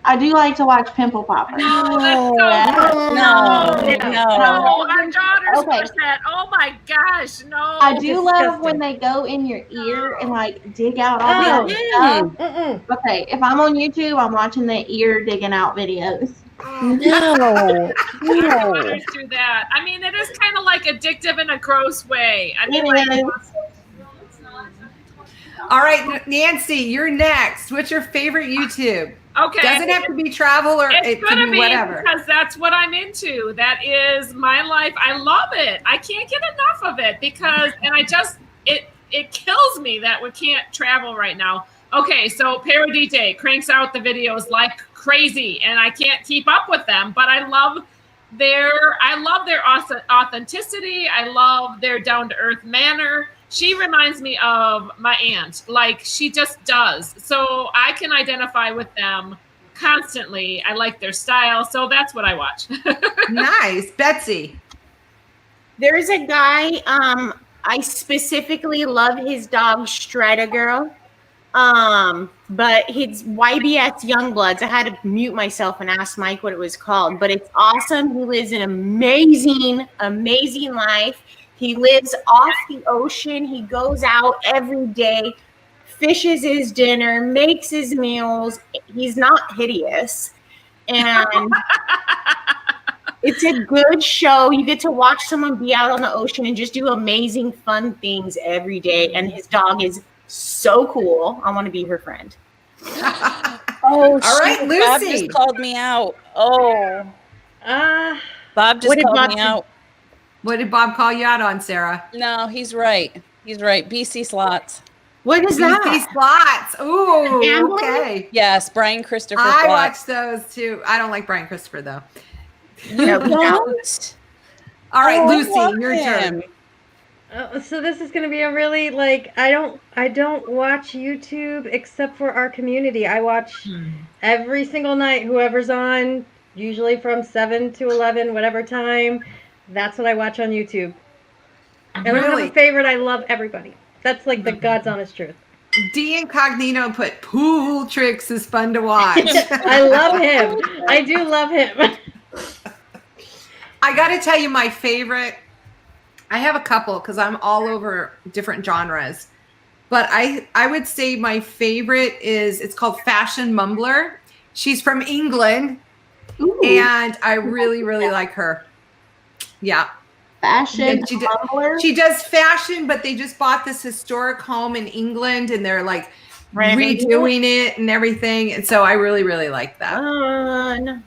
I do like to watch Pimple Popper. No, that's so No. our daughters Okay. watch that. Oh my gosh, no. I do love disgusting. when they go in your ear and like dig out all the stuff. Mm-mm. Okay, if I'm on YouTube, I'm watching the ear digging out videos. No. Our daughters do that. I mean, it is kind of like addictive in a gross way. I mean, It is. All right, Nancy, you're next. What's your favorite YouTube? okay. Doesn't have to be travel or It's it gonna can be whatever. because that's what I'm into. That is my life. I love it. I can't get enough of it because, and I just, it kills me that we can't travel right now. Okay, so Paradite cranks out the videos like crazy, and I can't keep up with them. But I love their authenticity. I love their down to earth manner. She reminds me of my aunt. Like she just does. So I can identify with them constantly. I like their style. So that's what I watch. Nice. Betsy. There's a guy, I specifically love his dog Strata Girl. But his YBS Youngbloods, I had to mute myself and ask Mike what it was called, but it's awesome. He lives an amazing, amazing life. He lives off the ocean. He goes out every day, fishes his dinner, makes his meals. He's not hideous. And it's a good show. You get to watch someone be out on the ocean and just do amazing, fun things every day. And his dog is so cool. I want to be her friend. Oh, All right, shoot, Bob Lucy. just called me out. Oh, Bob just What did called Bob me do? out. What did Bob call you out on, Sarah? No, he's right. He's right. BC slots. What is BC that? slots. Ooh, Gambling? okay. Yes, Brian Christopher I slots. watch those too. I don't like Brian Christopher though. You don't? All right, Oh, I Lucy, love your turn. him. So this is going to be a really I don't watch YouTube except for our community. I watch every single night whoever's on, usually from 7 to 11, whatever time. That's what I watch on YouTube. I don't have Really? a favorite. I love everybody. That's like the God's honest truth. D Incognito put pool tricks is fun to watch. I love him. I do love him. I got to tell you my favorite. I have a couple because I'm all over different genres. But I would say my favorite is, it's called Fashion Mumbler. She's from England. Ooh, and I really, really like her. Yeah. fashion And tumbler. she does fashion, but they just bought this historic home in England and they're like redoing it and everything. And so I really, really like that. Fun.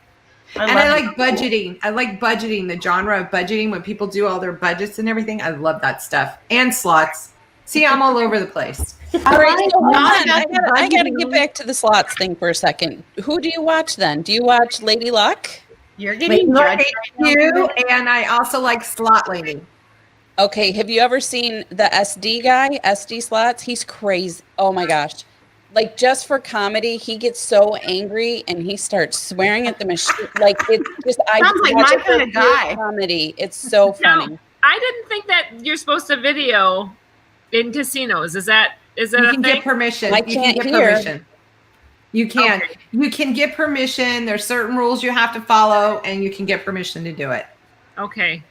I like budgeting. I like budgeting, the genre of budgeting when people do all their budgets and everything. I love that stuff. And slots. See, I'm all over the place. All right, so hold not on. about I gotta budgeting. get back to the slots thing for a second. Who do you watch then? Do you watch Lady Luck? You're getting Like judged you, and I also like Slot Lady. Okay, have you ever seen the SD guy, SD Slots? He's crazy. Oh my gosh. Like just for comedy, he gets so angry and he starts swearing at the machine. Like it's just Sounds like watch my it for kinda pure guy. comedy. It's so funny. No, I didn't think that you're supposed to video in casinos. Is that You a can thing? get permission. I You can can't get hear. permission. You can. Okay. You can get permission. There's certain rules you have to follow, and you can get permission to do it. Okay.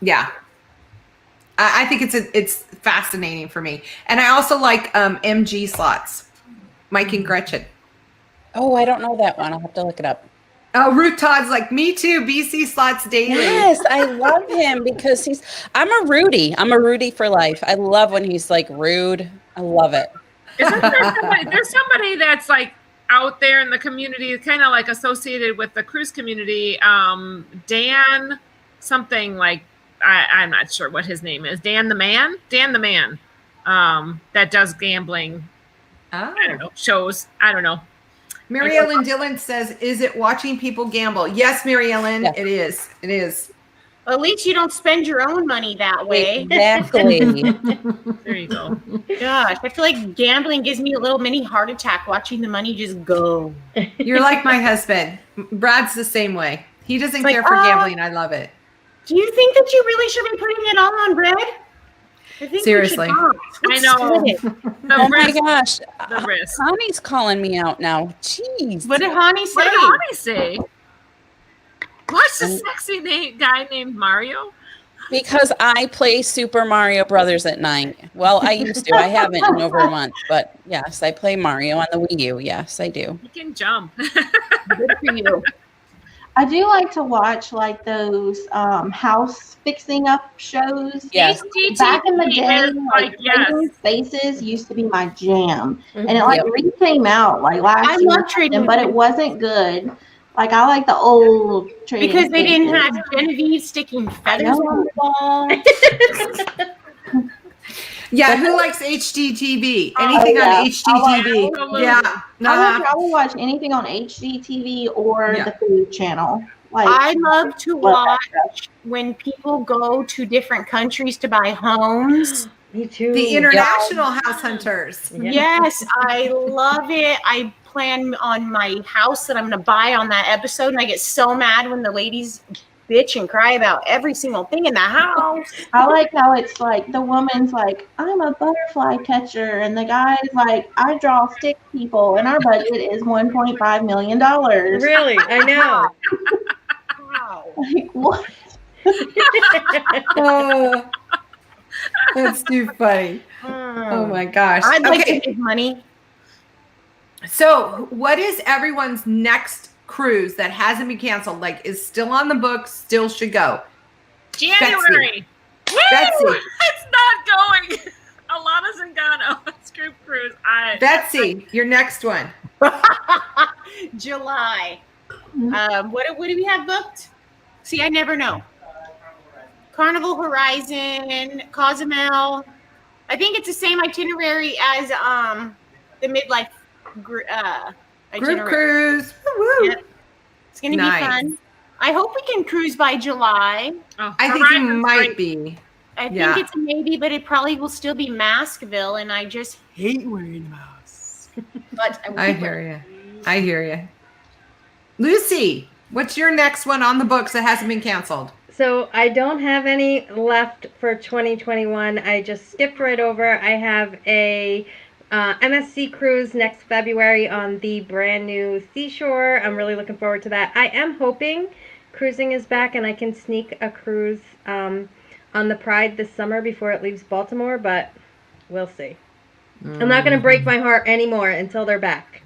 Yeah. I think it's fascinating for me. And I also like MG slots. Mike and Gretchen. Oh, I don't know that one. I'll have to look it up. Oh, Ruth Todd's like, me too, BC slots daily. Yes, I love him because I'm a Rudy. I'm a Rudy for life. I love when he's like rude. I love it. Isn't there's somebody that's like out there in the community, kind of like associated with the cruise community. Dan, something like I'm not sure what his name is. Dan the Man. That does gambling. I don't know, shows. I don't know. Mary Ellen Dillon says, is it watching people gamble? Yes, Mary Ellen, Yes. it is. It is. At least you don't spend your own money that way. Exactly. There you go. Gosh, I feel like gambling gives me a little mini heart attack watching the money just go. You're like my husband. Brad's the same way. He doesn't Like, care for gambling. I love it. Do you think that you really should be putting it all on bread? I think Seriously. You should not. I know. Split it. The Oh my risk. gosh. The risk. Connie's calling me out now. Jeez. What did Hani say? What did Honey say? What's the sexy guy named Mario? Because I play Super Mario Brothers at night. Well, I used to. I haven't in over a month. But yes, I play Mario on the Wii U. Yes, I do. He can jump. Good for you. I do like to watch like those house fixing up shows. Yes. HGTV Back in the day, is like yes. Trading Spaces used to be my jam, and it Yep. like re-came out like last I year, love Trading but it wasn't good. Like I like the old Trading Because they didn't Spaces. have Genevieve sticking feathers on the ball. Yeah, who likes HDTV? Anything yeah. on HDTV? Oh, Yeah. I will watch anything on HGTV or Yeah. the Food Channel. Like I love to love that watch when people go to different countries to buy homes. Me too. The international house hunters. Yeah. Yes, I love it. I plan on my house that I'm going to buy on that episode, and I get so mad when the ladies bitch and cry about every single thing in the house. I like how it's like the woman's like, I'm a butterfly catcher, and the guy's like, I draw stick people, and our budget is $1.5 million. Really? I know. Wow. Like, what? Oh, that's too funny. Oh my gosh. I'd like Okay, to make money. so what is everyone's next cruise that hasn't been canceled? Like, is still on the books, still should go? January. Woo! Betsy. It's not going. Alana Zingano. Scoop Cruise. Betsy, your next one. July. What do we have booked? See, I never know. Carnival Horizon, Cozumel. I think it's the same itinerary as the Midlife Group itinerary. cruise. Woo-woo. Yep. It's gonna Nice. be fun. I hope we can cruise by July. Oh, I think you Horizon's might great. be. I think Yeah. it's a maybe, but it probably will still be Maskville, and I just hate wearing masks. But I hear you. I hear you. Lucy, what's your next one on the books that hasn't been canceled? So I don't have any left for 2021. I just skipped right over. I have a MSC cruise next February on the brand new Seashore. I'm really looking forward to that. I am hoping cruising is back and I can sneak a cruise on the Pride this summer before it leaves Baltimore, but we'll see. I'm not going to break my heart anymore until they're back.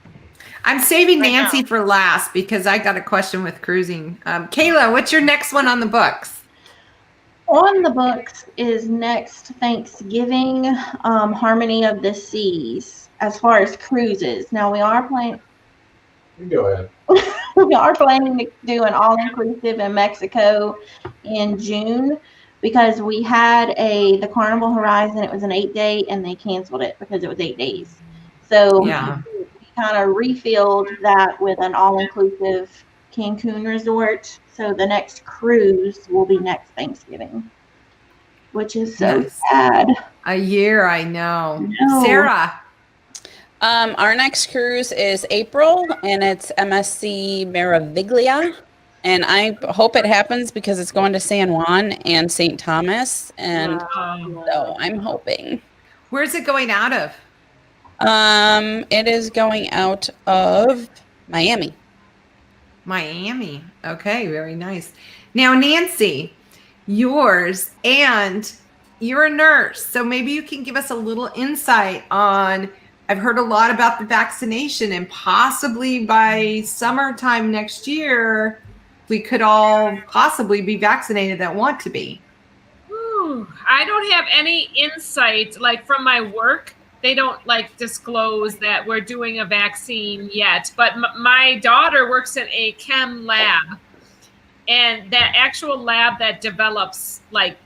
I'm saving I know. Nancy for last because I got a question with cruising. Kayla, what's your next one on the books? On the books is next Thanksgiving, Harmony of the Seas, as far as cruises. Now we are planning You go ahead. to do an all-inclusive in Mexico in June because we had the Carnival Horizon. It was an 8-day, and they canceled it because it was 8 days. So Yeah. we kind of refilled that with an all-inclusive Cancun resort. So the next cruise will be next Thanksgiving, which is so Yes. sad. A year, I know. No. Sarah. Our next cruise is April, and it's MSC Meraviglia. And I hope it happens because it's going to San Juan and St. Thomas. And so I'm hoping. Where's it going out of? It is going out of Miami. Miami. Okay, very nice. Now, Nancy, yours, and you're a nurse, so maybe you can give us a little insight on. I've heard a lot about the vaccination, and possibly by summertime next year, we could all possibly be vaccinated that want to be. Ooh, I don't have any insight, like from my work. They don't like disclose that we're doing a vaccine yet, but my daughter works in a chem lab, and that actual lab that develops like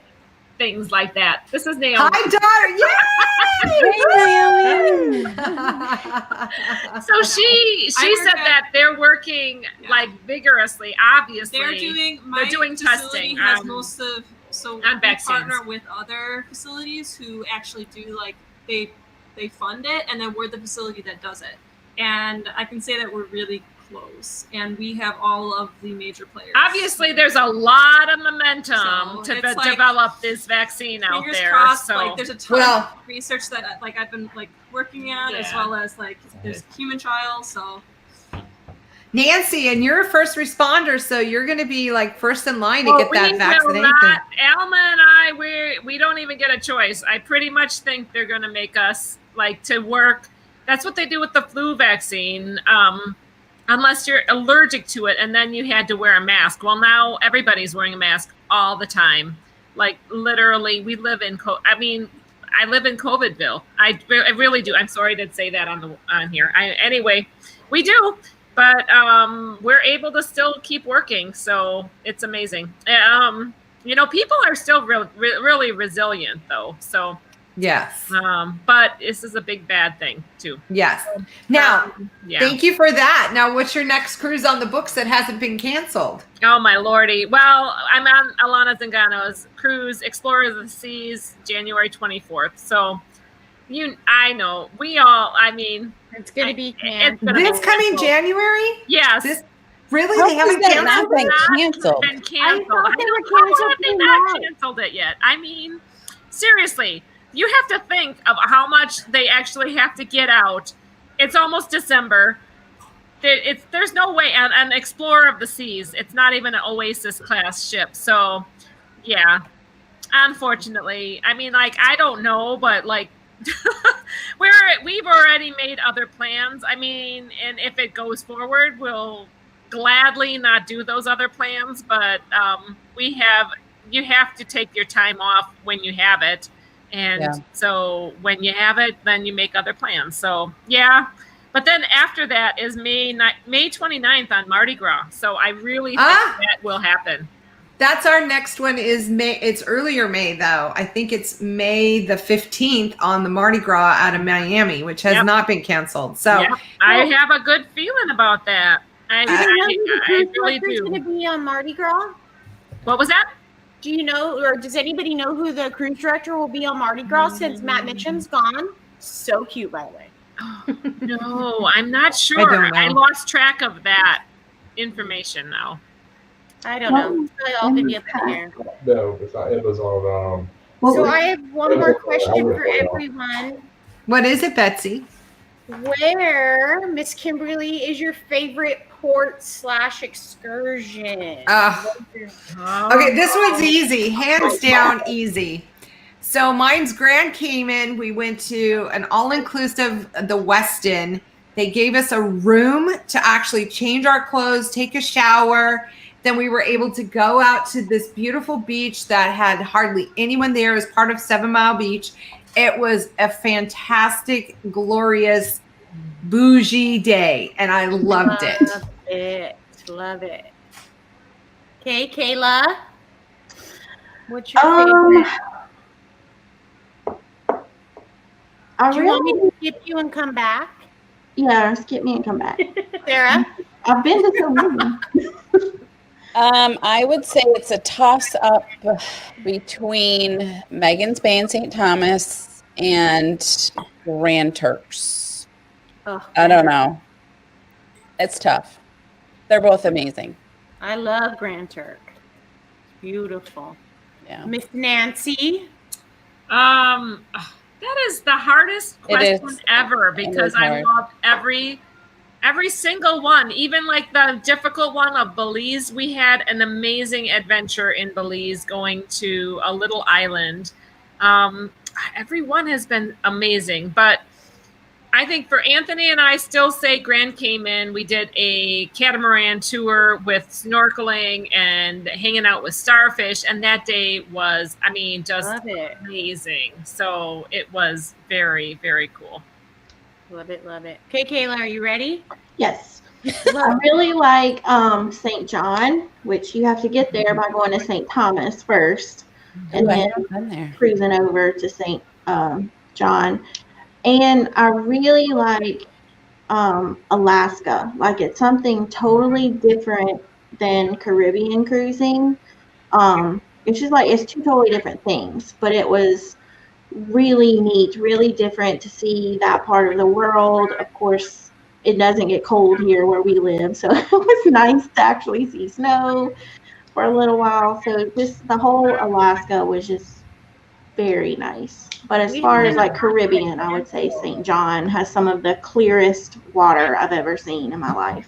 things like that. This is Naomi. Hi, Dara. Yay! So she said that they're working like vigorously. Obviously, they're doing testing. Has most of we vaccines. partner with other facilities who actually do like they fund it, and then we're the facility that does it. And I can say that we're really close, and we have all of the major players. Obviously, there's a lot of momentum So to it's like, develop this vaccine out fingers there. crossed, So like there's a ton of research that like I've been like working on, as well as like there's human trials. So Nancy, and you're a first responder, so you're going to be like first in line to get that vaccination. Alma and I, we don't even get a choice. I pretty much think they're going to make us like to work. That's what they do with the flu vaccine. Unless you're allergic to it, and then you had to wear a mask. Well, now everybody's wearing a mask all the time. Like literally, we live in I live in COVIDville. I really do. I'm sorry to say that on here. Anyway, we do, but we're able to still keep working. So it's amazing. People are still really resilient though. So. Yes. But this is a big bad thing too. Yes. Now, thank you for that. Now, what's your next cruise on the books that hasn't been canceled? Oh my lordy. Well, I'm on Alana Zangano's cruise, Explorers of the Seas, January 24th. So I know we all, it's going to be canceled. This coming January? Yes. Really? They haven't canceled? Not been canceled. Been canceled. I thought they were canceled. They not canceled it yet. Seriously. You have to think of how much they actually have to get out. It's almost December. There's no way. An Explorer of the Seas, it's not even an Oasis class ship. So, yeah, unfortunately. I don't know, but we've already made other plans. And if it goes forward, we'll gladly not do those other plans. But you have to take your time off when you have it. And so when you have it, then you make other plans. So, yeah. But then after that is May 29th on Mardi Gras. So I really think that will happen. That's our next one is May. It's earlier May, though. I think it's May the 15th on the Mardi Gras out of Miami, which has not been canceled. So I have a good feeling about that. I really do. Going to be on Mardi Gras? What was that? Do you know, or does anybody know who the cruise director will be on Mardi Gras since Matt Mitchum's gone? So cute, by the way. No, I'm not sure. I lost track of that information now. I don't know. It's really all going to be up in the air. No, it's not. It was on. So I have one more question for everyone. What is it, Betsy? Where, Miss Kimberly, is your favorite port/excursion? Okay, this one's easy, hands down easy. So mine's Grand Cayman. We went to an all-inclusive, the Westin. They gave us a room to actually change our clothes, take a shower. Then we were able to go out to this beautiful beach that had hardly anyone there. It was part of 7 Mile Beach. It was a fantastic, glorious, bougie day, and I loved it. Love it. Love it. Okay, Kayla. What's your favorite? I Do you want me really, to skip you and come back? yeah, skip me and come back. Sarah? I've been to so many. I would say it's a toss-up between Megan's Bay in St. Thomas and Grand Turks. Oh, I don't know. It's tough. They're both amazing. I love Grand Turk. Beautiful. Yeah. Miss Nancy. That is the hardest It question is. ever because I hard. love every single one, even like the difficult one of Belize. We had an amazing adventure in Belize going to a little island. Every one has been amazing, but I think for Anthony and I still say Grand Cayman. We did a catamaran tour with snorkeling and hanging out with starfish. And that day was, I mean, just Love it. amazing. So it was very, very cool. Love it, love it. Okay, Kayla, are you ready? Yes. I really like St. John, which you have to get there by going to St. Thomas first, and I then haven't been there. cruising over to St. John. And I really like Alaska. Like, it's something totally different than Caribbean cruising. It's just like, it's two totally different things, but it was really neat, really different to see that part of the world. Of course, it doesn't get cold here where we live, so it was nice to actually see snow for a little while. So just the whole Alaska was just very nice. But as far as like Caribbean, I would say St. John has some of the clearest water I've ever seen in my life.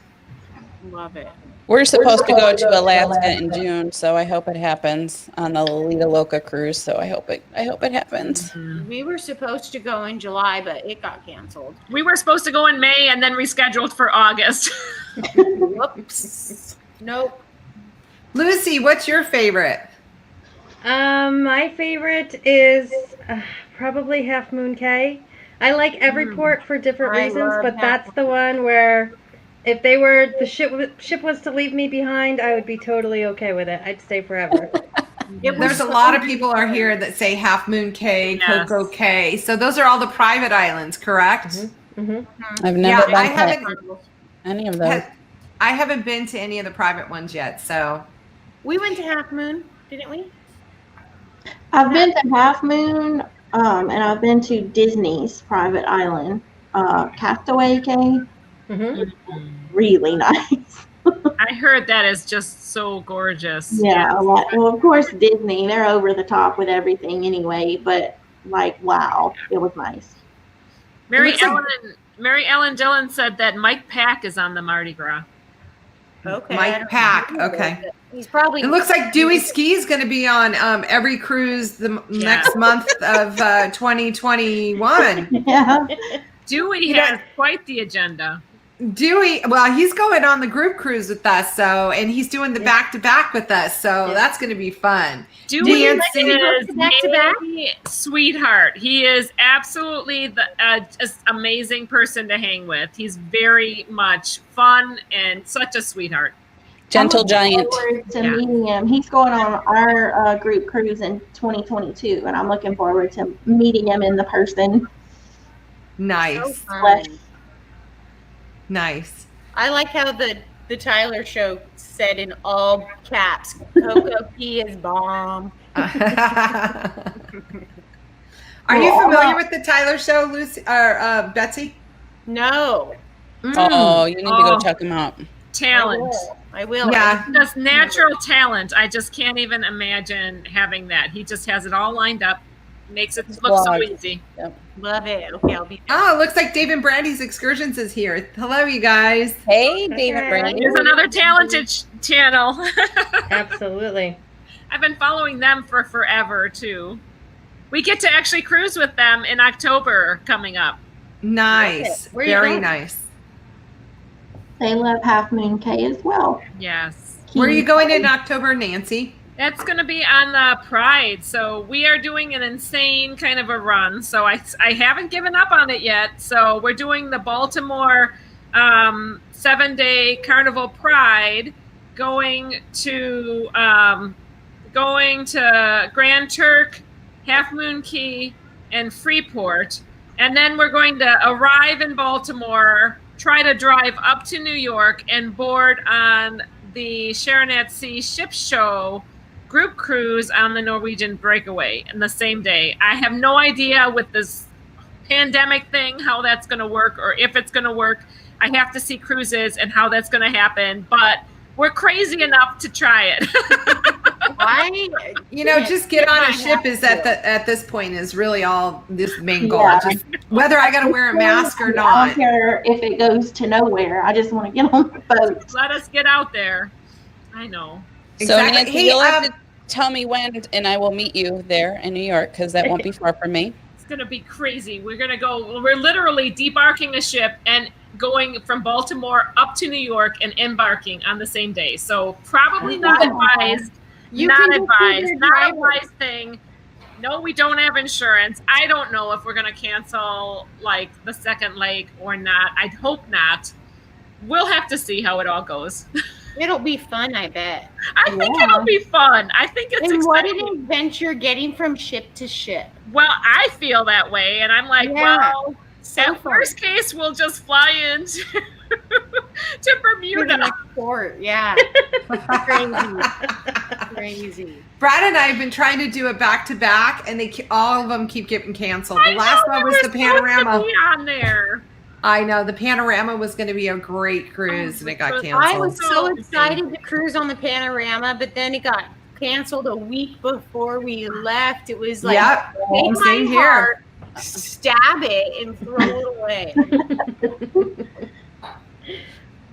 Love it. We're supposed to go to Alaska in June, so I hope it happens on the Lita Loca cruise. So I hope it happens. We were supposed to go in July, but it got canceled. We were supposed to go in May and then rescheduled for August. Whoops. Nope. Lucy, what's your favorite? My favorite is probably Half Moon Cay. I like every port for different I reasons, love but Half that's the one where if the ship was to leave me behind, I would be totally okay with it. I'd stay forever. There's a lot of people are here that say Half Moon Cay, Yes. Coco Cay. So those are all the private islands, correct? I've never Yeah, I been haven't. to any of those. I haven't been to any of the private ones yet. So We went to Half Moon, didn't we? I've been to Half Moon, and I've been to Disney's private island, Castaway Cay. Really nice. I heard that is just so gorgeous. Yeah, a lot. Well, of course, Disney, they're over the top with everything anyway, but like, wow, it was nice. Mary Ellen Dillon said that Mike Pack is on the Mardi Gras. Okay. Mike Pack. Okay. He's probably. It looks like Dewey Ski is going to be on every cruise next month of 2021. Yeah. Dewey You know- has quite the agenda. Dewey, well, he's going on the group cruise with us, and he's doing the back-to-back with us, so that's going to be fun. Dewey is back-to-back? a sweetheart. He is absolutely the just amazing person to hang with. He's very much fun and such a sweetheart. Gentle I'm giant. looking forward to meeting him. He's going on our group cruise in 2022, and I'm looking forward to meeting him in the person. Nice. Flesh. Nice. I like how the Tyler show said in all caps, Coco P is bomb. Are you familiar with the Tyler Show, Lucy or Betsy? No. Oh, you need to go check them out. Talent. I will. Yeah. Just natural talent. I just can't even imagine having that. He just has it all lined up. Makes it look so Vlog. easy. Love it. Okay, I'll be there. Oh, it looks like David Brandy's Excursions is here. Hello, you guys. Hey, David Brady. There's another talented channel. Absolutely. I've been following them for forever too. We get to actually cruise with them in October coming up. Nice. Where are you Very going? nice. They love Half Moon Cay as well. Yes. Where are you going in October, Nancy? It's going to be on the Pride. So we are doing an insane kind of a run. So I haven't given up on it yet. So we're doing the Baltimore 7-day Carnival Pride, going to Grand Turk, Half Moon Cay, and Freeport. And then we're going to arrive in Baltimore, try to drive up to New York, and board on the Sharon at Sea ship show group cruise on the Norwegian Breakaway in the same day. I have no idea with this pandemic thing how that's going to work, or if it's going to work. I have to see cruises and how that's going to happen, but we're crazy enough to try it. Just get on a ship is at this point is really all this main goal. Yeah. Just whether I got to wear a mask or I not. don't care if it goes to nowhere. I just want to get on the boat. Let us get out there. I know. Exactly. So Nancy, Hey, you'll have to tell me when, and I will meet you there in New York, because that won't be far from me. It's going to be crazy. We're going to go, we're literally debarking a ship and going from Baltimore up to New York and embarking on the same day. So probably not advised. Not advised. Not a wise thing. No, we don't have insurance. I don't know if we're going to cancel like the second leg or not. I'd hope not. We'll have to see how it all goes. It'll be fun, I bet. I think it'll be fun. I think it's And what exciting. an adventure getting from ship to ship. Well, I feel that way, and I'm like, well, at worst case, we'll just fly into to Bermuda. Port, yeah. Crazy. Brad and I have been trying to do a back-to-back, and all of them keep getting canceled. The last one was the Panorama. To be on there. I know the Panorama was going to be a great cruise, and it got canceled. I was so excited to cruise on the Panorama, but then it got canceled a week before we left. It was like, take same my here. heart, stab it, and throw it away.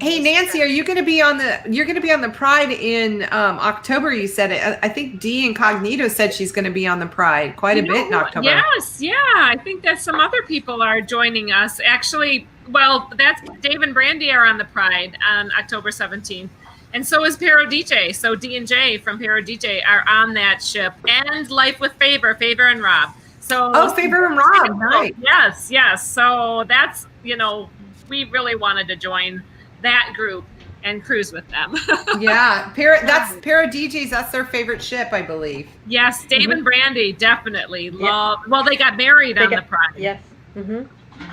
Hey Nancy, are you going to be on the? You're going to be on the Pride in October. You said it. I think D Incognito said she's going to be on the Pride quite a bit in October. Yes, yeah. I think that some other people are joining us. Actually, well, that's Dave and Brandy are on the Pride on October 17th, and so is Pero DJ. So D and J from Pero DJ are on that ship, and Life with Favor and Rob. So Favor and Rob, nice. Yes. So that's we really wanted to join that group and cruise with them. Yeah, that's Para DJs. That's their favorite ship, I believe. Yes, Dave and Brandy definitely love. Well, they got married on the Pride. Yes. Mm-hmm.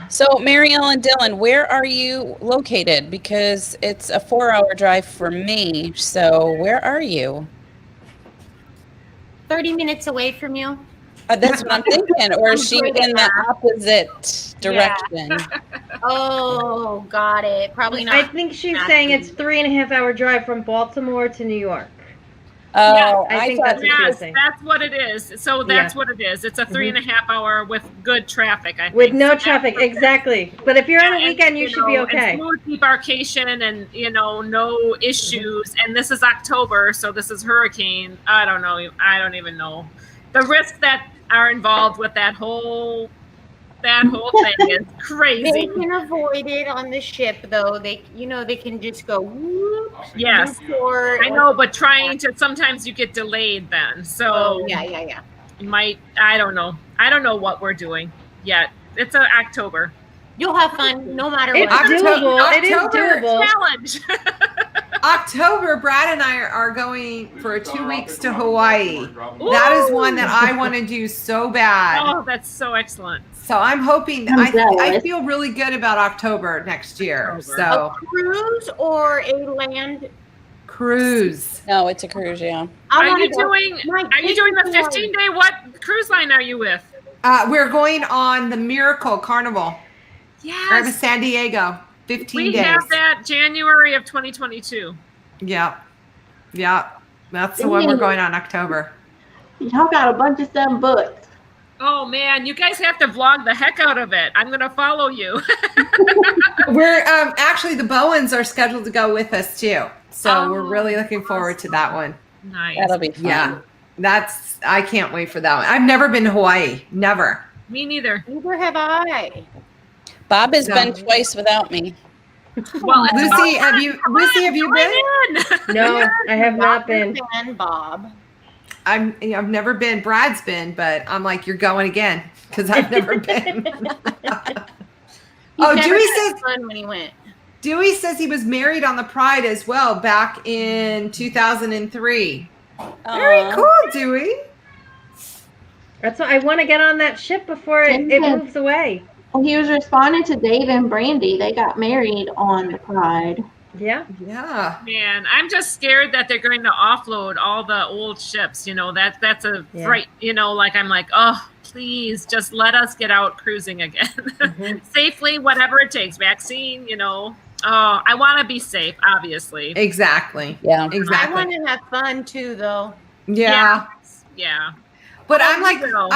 So, Marielle and Dylan, where are you located? Because it's a 4-hour drive for me. So, where are you? 30 minutes away from you. That's what I'm thinking. Or is she in the opposite direction? Yeah. Oh, got it. Probably not. I think she's saying it's 3.5 hour drive from Baltimore to New York. Oh, yeah, I think that's what she was yes, saying. that's what it is. So that's what it is. It's a 3.5 hour with good traffic. I think. With no traffic, exactly. But if you're on a weekend, you should be okay. And smooth debarkation, and no issues. And this is October, so this is hurricane. I don't know. I don't even know the risks that are involved with that whole thing is crazy. They can avoid it on the ship, though. They can just go. Whoop, yes, I know, but sometimes you get delayed then. So yeah. I don't know what we're doing yet. It's October. You'll have fun no matter what. It's doable. It is doable. Challenge. October, Brad and I are going for 2 weeks to Hawaii. Ooh. That is one that I want to do so bad. Oh, that's so excellent. So I'm hoping, I feel really good about October next year. So a cruise or a land cruise? No, it's a cruise, yeah. Are you doing the 15-day, what cruise line are you with? We're going on the Miracle Carnival. Yes. We're to San Diego. 15 days. We have that January of 2022. Yeah. That's the one we're going on October. Y'all got a bunch of stuff booked. Oh man, you guys have to vlog the heck out of it. I'm gonna follow you. We're actually the Bowens are scheduled to go with us too. So we're really looking forward to that one. Nice. That'll be fun. Yeah. I can't wait for that one. I've never been to Hawaii. Never. Me neither. Neither have I. Bob has been twice without me. Well, it's Lucy, have you been? No, I have not been. And Bob. I've never been. Brad's been, but I'm like, you're going again because I've never been. Oh, Dewey says fun when he went. Dewey says he was married on the Pride as well back in 2003. Very cool, Dewey. That's what I want to get on that ship before it moves away. Well, he was responding to Dave and Brandy. They got married on the Pride. Yeah. Yeah. Man, I'm just scared that they're going to offload all the old ships. You know, that's a fright. You know, like I'm like, oh, please just let us get out cruising again safely, whatever it takes. Vaccine, you know. Oh, I want to be safe, obviously. Exactly. Yeah. Exactly. I want to have fun too, though. Yeah. Yeah. But Oh, I'm like no.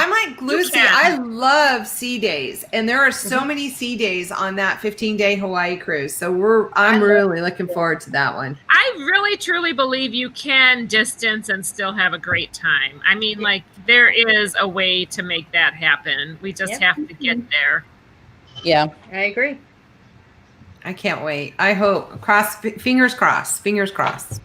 Lucy. can. I love sea days, and there are so many sea days on that 15-day Hawaii cruise. So I'm really looking forward to that one. I really truly believe you can distance and still have a great time. I mean, like there is a way to make that happen. We just have to get there. Yeah. I agree. I can't wait. I hope. Fingers crossed. Fingers crossed.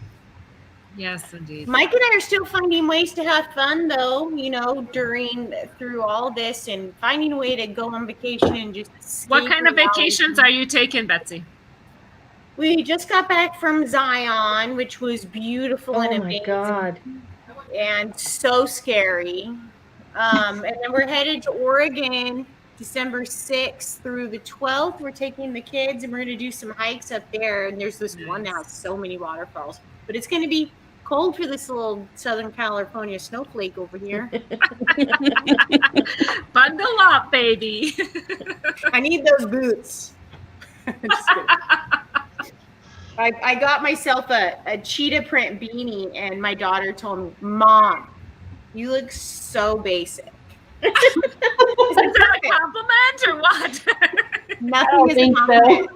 Yes, indeed. Mike and I are still finding ways to have fun, though. You know, through all this, and finding a way to go on vacation and just. What kind of vacations are you taking, Betsy? We just got back from Zion, which was beautiful and Oh my amazing, God. and so scary. And then we're headed to Oregon, December 6th through the 12th. We're taking the kids, and we're going to do some hikes up there. And there's this one that has so many waterfalls, but it's going to be cold for this little Southern California snowflake over here. Bundle up, baby. I need those boots. Just kidding. I got myself a cheetah print beanie, and my daughter told me, "Mom, you look so basic." Is that a compliment or what? Nothing is a think compliment.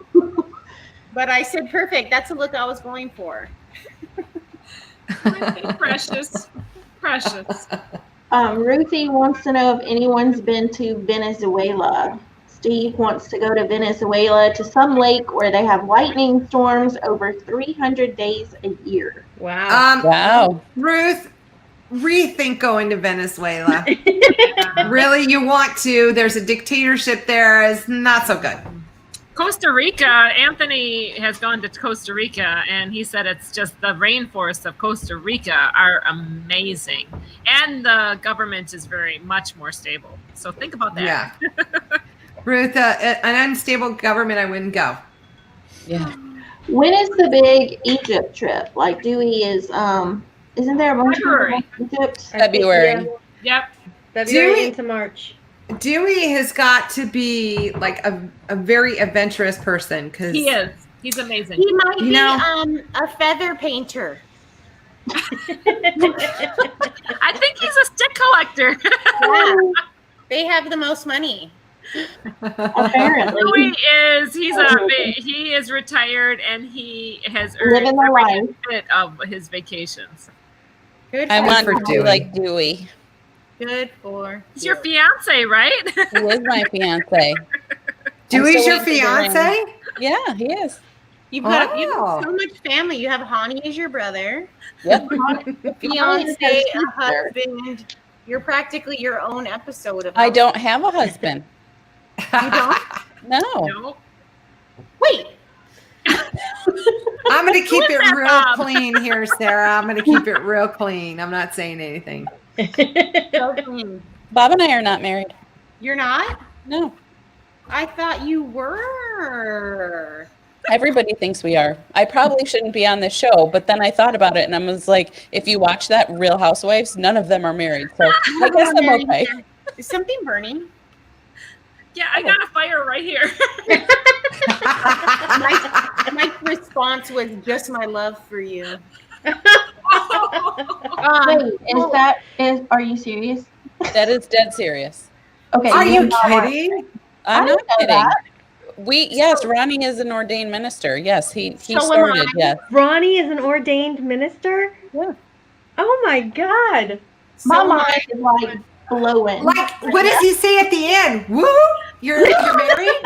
But I said, "Perfect. That's the look I was going for." Precious. Ruthie wants to know if anyone's been to Venezuela. Steve wants to go to Venezuela to some lake where they have lightning storms over 300 days a year. Wow. Wow. Ruth, rethink going to Venezuela. Really, you want to? There's a dictatorship there. It's not so good. Costa Rica, Anthony has gone to Costa Rica, and he said it's just the rainforests of Costa Rica are amazing. And the government is very much more stable. So think about that. Yeah. Ruth, an unstable government, I wouldn't go. Yeah. When is the big Egypt trip? Like Dewey is, isn't there a bunch of February. people in Egypt? February. Yep. February Dewey- into March. Dewey has got to be like a very adventurous person because He is. He's amazing. He might You be know- a feather painter. I think he's a stick collector. Yeah. They have the most money. Apparently. Louis is he is retired and he has Living earned the every life. bit of his vacations. Good I for, want for to be Dewey. like Dewey. good for. He's your fiance, right? He is my fiance. Dewey's still your waiting for the ring. fiance? Yeah, he is. You've got you Oh. have so much family. You have Hani as your brother, Yep. fiance, has a sister. husband. You're practically your own episode of. I don't have a husband. You don't? No. No. Wait. I'm going to keep it that, real Bob? clean here, Sarah. I'm going to keep it real clean. I'm not saying anything. So clean. Bob and I are not married. You're not? No. I thought you were. Everybody thinks we are. I probably shouldn't be on this show, but then I thought about it and I was like, if you watch that Real Housewives, none of them are married. So I guess I'm okay. Is something burning? Yeah, I got a fire right here. My response was just my love for you. Wait, are you serious? That is dead serious. Okay. Are you know what? kidding? I'm I not didn't know kidding. that. Yes, Ronnie is an ordained minister. Yes, he So am started. I. Yes. Ronnie is an ordained minister? Yeah. Oh my God. My So mind is like blowing. Like, what does he say at the end? Woo! You're married?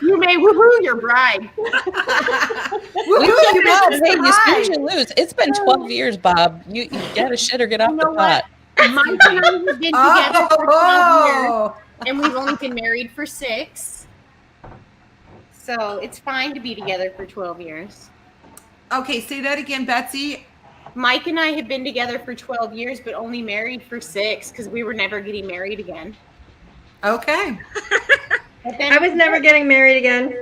You You may woohoo your bride. We should Bob. Hey, you snooze, you lose. It's been 12 years, Bob. You gotta shit or get off You the know what? pot. Mike and I have been together for 12 years, and we've only been married for 6. So it's fine to be together for 12 years. Okay, say that again, Betsy. Mike and I have been together for 12 years, but only married for 6 because we were never getting married again. Okay. But then I was never getting married again.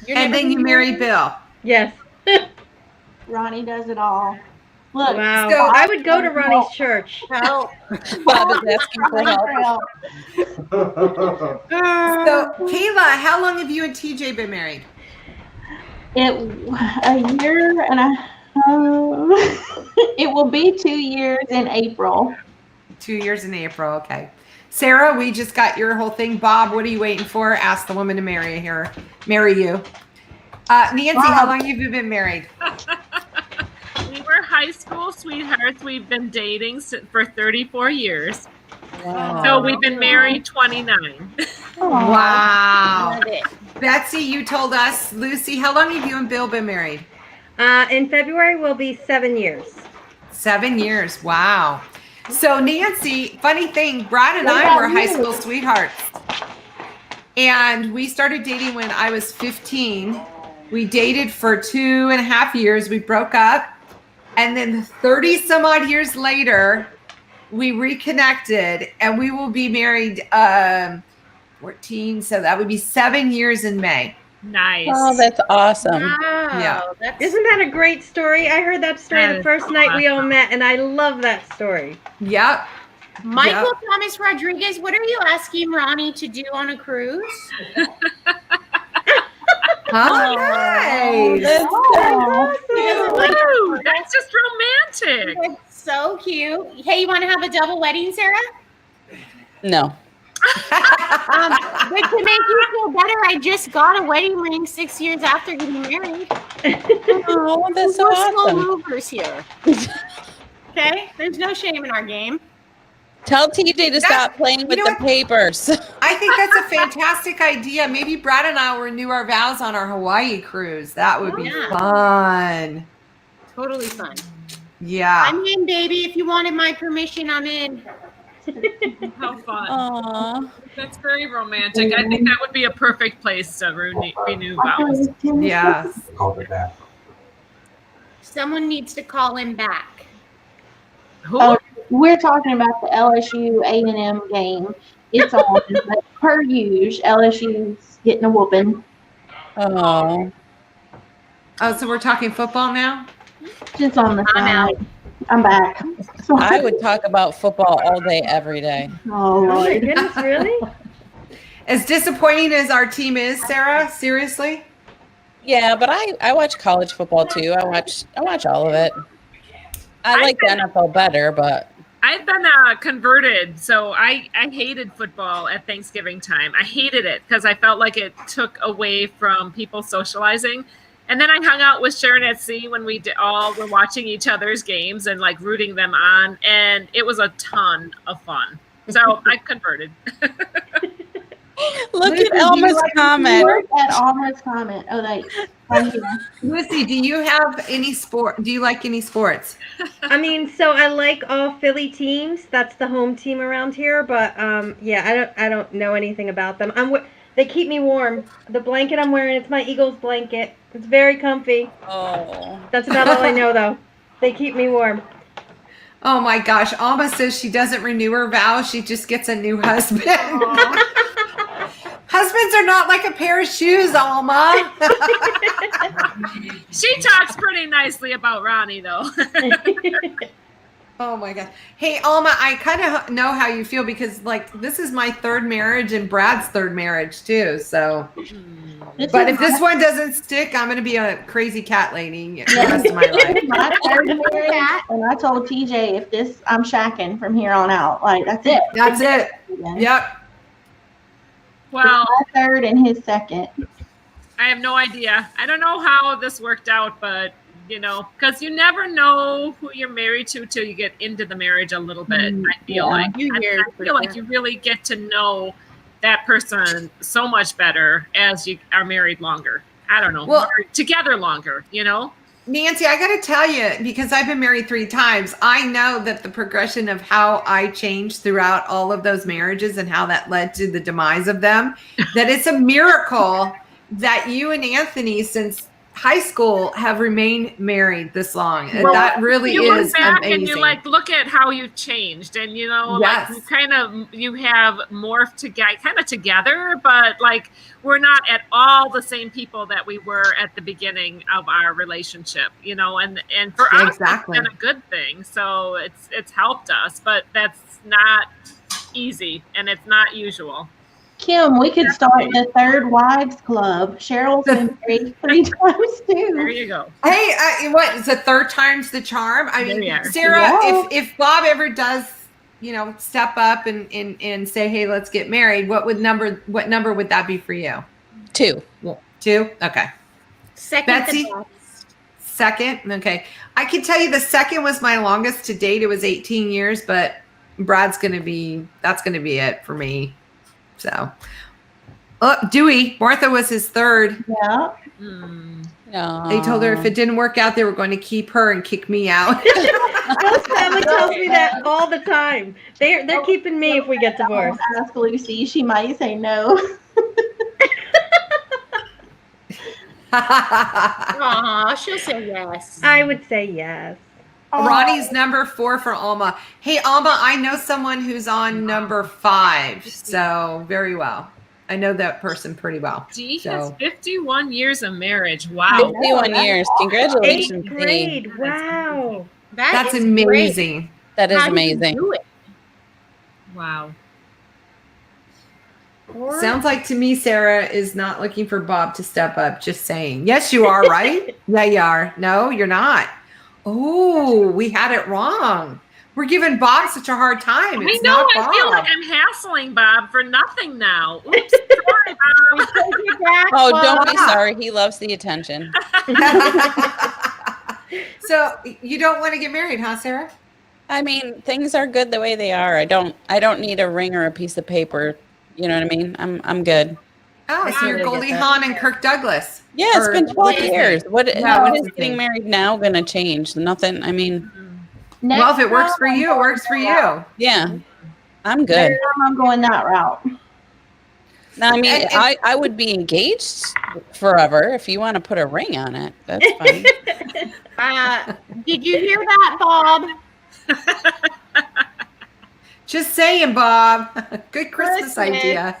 And then you married Bill. Yes. Ronnie does it all. Look, Wow. So- I would go to Ronnie's church. Help. Bob is asking for help. So, Kayla, how long have you and TJ been married? A year and a it will be 2 years in April. 2 years in April. Okay. Sara, we just got your whole thing. Bob, what are you waiting for? Ask the woman to marry you. Nancy, how long have you been married? We were high school sweethearts. We've been dating for 34 years. Wow. So we've been married 29. Wow. Love it. Betsy, you told us. Lucy, how long have you and Bill been married? In February will be 7 years. 7 years. Wow. So Nancy, funny thing, Brad and I were high school sweethearts. And we started dating when I was 15. We dated for 2.5 years. We broke up. And then 30 some odd years later, we reconnected and we will be married 14. So that would be 7 years in May. Nice. Oh, that's awesome. Wow. Yeah. Isn't that a great story? I heard that story That the is first night we all met, and I love that story. Yep. Michael Thomas Rodriguez, what are you asking Ronnie to do on a cruise? Huh? Nice. That's He doesn't like Woo, that's just romantic. That's so cute. Hey, you want to have a double wedding, Sarah? no. But to make you feel better, I just got a wedding ring 6 years after getting married. Oh, that's so We're slow awesome. movers here. Okay? There's no shame in our game. Tell TJ to stop playing with know the what? papers. I think that's a fantastic idea. Maybe Brad and I will renew our vows on our Hawaii cruise. That would be Yeah. fun. Totally fun. Yeah. I'm in, baby. If you wanted my permission, I'm in. How fun. Aw. That's very romantic. I think that would be a perfect place to renew vows. Yes. Call it that. Someone needs to call him back. Who? Oh, we're talking about the LSU A&M game. It's on, but per usual, LSU's getting a whooping. Oh. Oh, so we're talking football now? Just on the I'm side. I'm back. I would talk about football all day, every day. Oh, Oh my Lord. goodness, really? As disappointing as our team is, Sarah, seriously? Yeah, but I watch college football too. I watch all of it. I like the NFL better, but I've been converted, so I hated football at Thanksgiving time. I hated it because I felt like it took away from people socializing. And then I hung out with Sharon at Sea when we all were watching each other's games and like rooting them on, and it was a ton of fun. So I converted. look Lucy, at Elma's comment. Look at Alma's comment. Oh, like, right here. Lucy, do you have any sport? Do you like any sports? I mean, so I like all Philly teams. That's the home team around here. But yeah, I don't know anything about them. They keep me warm. The blanket I'm wearing, it's my Eagles blanket. It's very comfy. Oh. That's about all I know, though. They keep me warm. Oh my gosh. Alma says she doesn't renew her vows. She just gets a new husband. Husbands are not like a pair of shoes, Alma. She talks pretty nicely about Ronnie, though. Oh my God. Hey, Alma, I kind of know how you feel because like this is my third marriage and Brad's third marriage too. So, but if this one doesn't stick, I'm going to be a crazy cat lady the rest of my life. My third marriage, and I told TJ I'm shacking from here on out. Like, that's it. That's it. Yep. Well, My third and his second. I have no idea. I don't know how this worked out, but because you never know who you're married to till you get into the marriage a little bit. I feel like You I hear feel like you really get to know that person so much better as you are married longer. I don't know. Well- Married together longer, you know? Nancy, I got to tell you, because I've been married 3 times, I know that the progression of how I changed throughout all of those marriages and how that led to the demise of them, that it's a miracle that you and Anthony, since high school, have remained married this long. Well, That really you is look back amazing. and you like look at how you've changed, and you know, Yes. like you have morphed together, but like we're not at all the same people that we were at the beginning of our relationship, you know, and for us Exactly. it's been a good thing. So it's helped us, but that's not easy and it's not usual. Kim, we could start the Third Wives Club. Cheryl's been married 3 times There too. you go. Hey, what is the third time's the charm? I There mean, you are. Sarah, Yeah. if Bob ever does, you know, step up and say, "Hey, let's get married," what number would that be for you? 2. 2? Okay. Second Betsy? the best. Second? Okay. I can tell you the second was my longest to date. It was 18 years, but that's going to be it for me. So, Dewey, Martha was his third. Yeah. They told her if it didn't work out, they were going to keep her and kick me out. Bill's family tells me that all the time. They're keeping me if we get divorced. Ask Lucy. She might say no. Aw, she'll say yes. I would say yes. Ronnie's number 4 for Alma. Hey, Alma, I know someone who's on number 5. So very well. I know that person pretty well. Dee So- has 51 years of marriage. Wow. 51 years. Congratulations, 8th Dee. grade. Wow. That's is amazing. That is How do you amazing. do it? Wow. Or- Sounds like to me, Sarah is not looking for Bob to step up. Just saying. Yes, you are, right? Yeah, you are. No, you're not. Oh, we had it wrong. We're giving Bob such a hard time. It's I know. not I feel Bob. like I'm hassling Bob for nothing now. Oops. Sorry, We Bob. take it back, Oh, don't be Bob. sorry. He loves the attention. So you don't want to get married, huh, Sarah? I mean, things are good the way they are. I don't need a ring or a piece of paper. You know what I mean? I'm good. Oh, so you're really Goldie get that. Hawn and Kirk Douglas. Yeah, it's Or been 12 what is it? years. What what's is the getting thing? married now going to change? Nothing. I mean, Well, if it works Next for time you, it works for you. yeah, I'm Next good. time I'm going that route. No, I mean, And- I would be engaged forever if you want to put a ring on it. That's fine. Did you hear that, Bob? Just saying, Bob. Good Christmas Christmas. idea.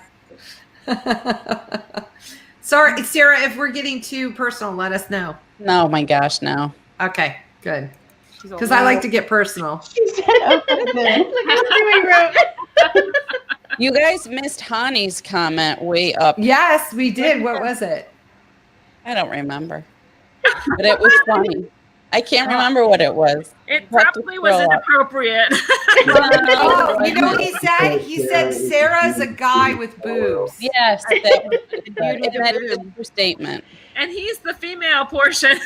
Sorry, Sarah, if we're getting too personal, let us know. No, my gosh, no. Okay, good. Because I like to get personal. She said, okay, good. Look what Dewey wrote. You guys missed Hani's comment way up. Yes, we did. What was it? I don't remember, but it was funny. I can't remember what it was. It Have to probably was scroll up. inappropriate. Oh, you know what he said? He said Sarah's a guy with boobs. Yes, that was Dude with the that is boob. a statement. And he's the female portion.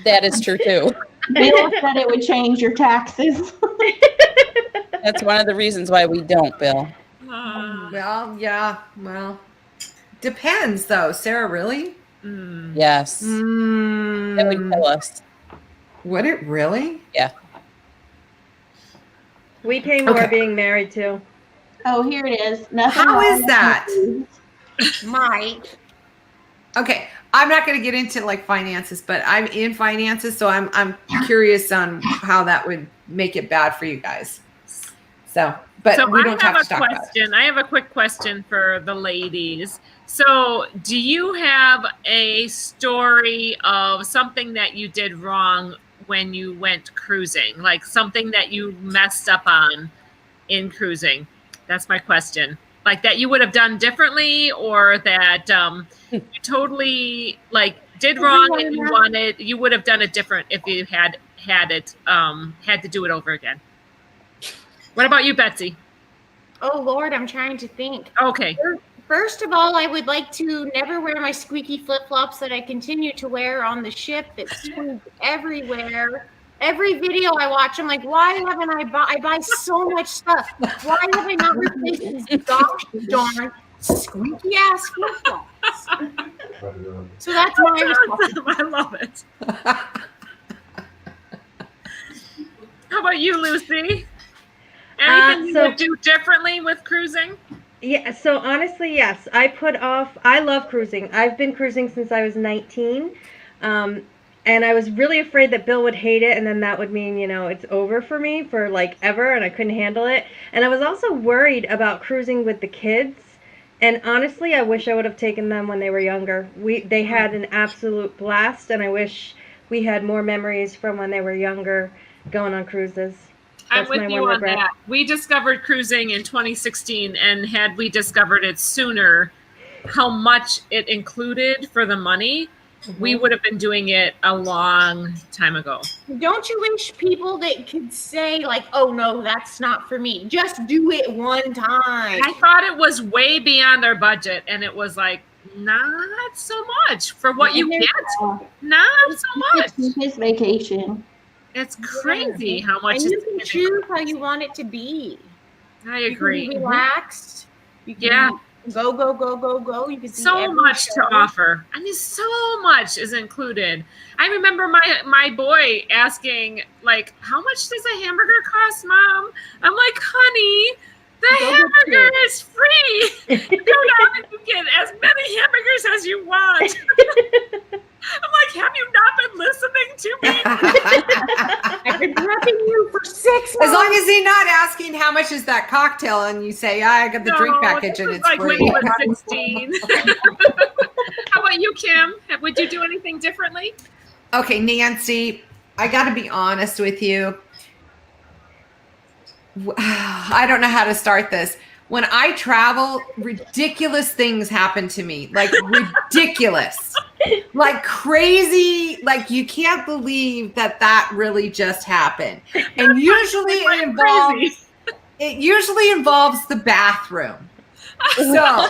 That is true too. Bill said it would change your taxes. That's one of the reasons why we don't, Bill. Well, yeah. Well, depends though. Sarah, really? Yes, that would Mm, kill us. would it really? We pay more Okay. being married too. Oh, here it is. Nothing How wrong is with that? you. Might. Okay, I'm not going to get into like finances, but I'm in finances, so I'm curious on how that would make it bad for you guys. So, but So we I don't have have a to talk about it. question. I have a quick question for the ladies. So, do you have a story of something that you did wrong when you went cruising? Like something that you messed up on in cruising? That's my question. Like that you would have done differently, or that you totally like did wrong and you would have done it different if you had to do it over again. What about you, Betsy? Oh Lord, I'm trying to think. Okay. First of all, I would like to never wear my squeaky flip-flops that I continue to wear on the ship that squeak everywhere. Every video I watch, I'm like, why haven't I buy so much stuff? Why have I not replaced these gosh darn squeaky ass flip flops? So that's my response. I love it. How about you, Lucy? Anything you would do differently with cruising? Yeah, so honestly, yes. I love cruising. I've been cruising since I was 19. And I was really afraid that Bill would hate it, and then that would mean, it's over for me for like ever, and I couldn't handle it. And I was also worried about cruising with the kids. And honestly, I wish I would have taken them when they were younger. They had an absolute blast, and I wish we had more memories from when they were younger going on cruises. I'm with you on that. We discovered cruising in 2016, and had we discovered it sooner, how much it included for the money, we would have been doing it a long time ago. Don't you wish people that could say like, oh no, that's not for me. Just do it one time. I thought it was way beyond our budget, and it was like, not so much for what you get. Not so much. His vacation. It's crazy how much. And you can choose how you want it to be. I agree. You can be relaxed. You can go. You can see so much to offer. I mean, so much is included. I remember my boy asking, like, how much does a hamburger cost, Mom? I'm like, honey, the hamburger is free. You go down and you get as many hamburgers as you want. I'm like, have you not been listening to me? I've been prepping you for 6 months. As long as he's not asking how much is that cocktail, and you say, I got the drink package and it's like free. When you were 16. How about you, Kim? Would you do anything differently? Okay, Nancy, I got to be honest with you. I don't know how to start this. When I travel, ridiculous things happen to me. Like ridiculous. Like crazy. Like you can't believe that really just happened. And usually it usually involves the bathroom. So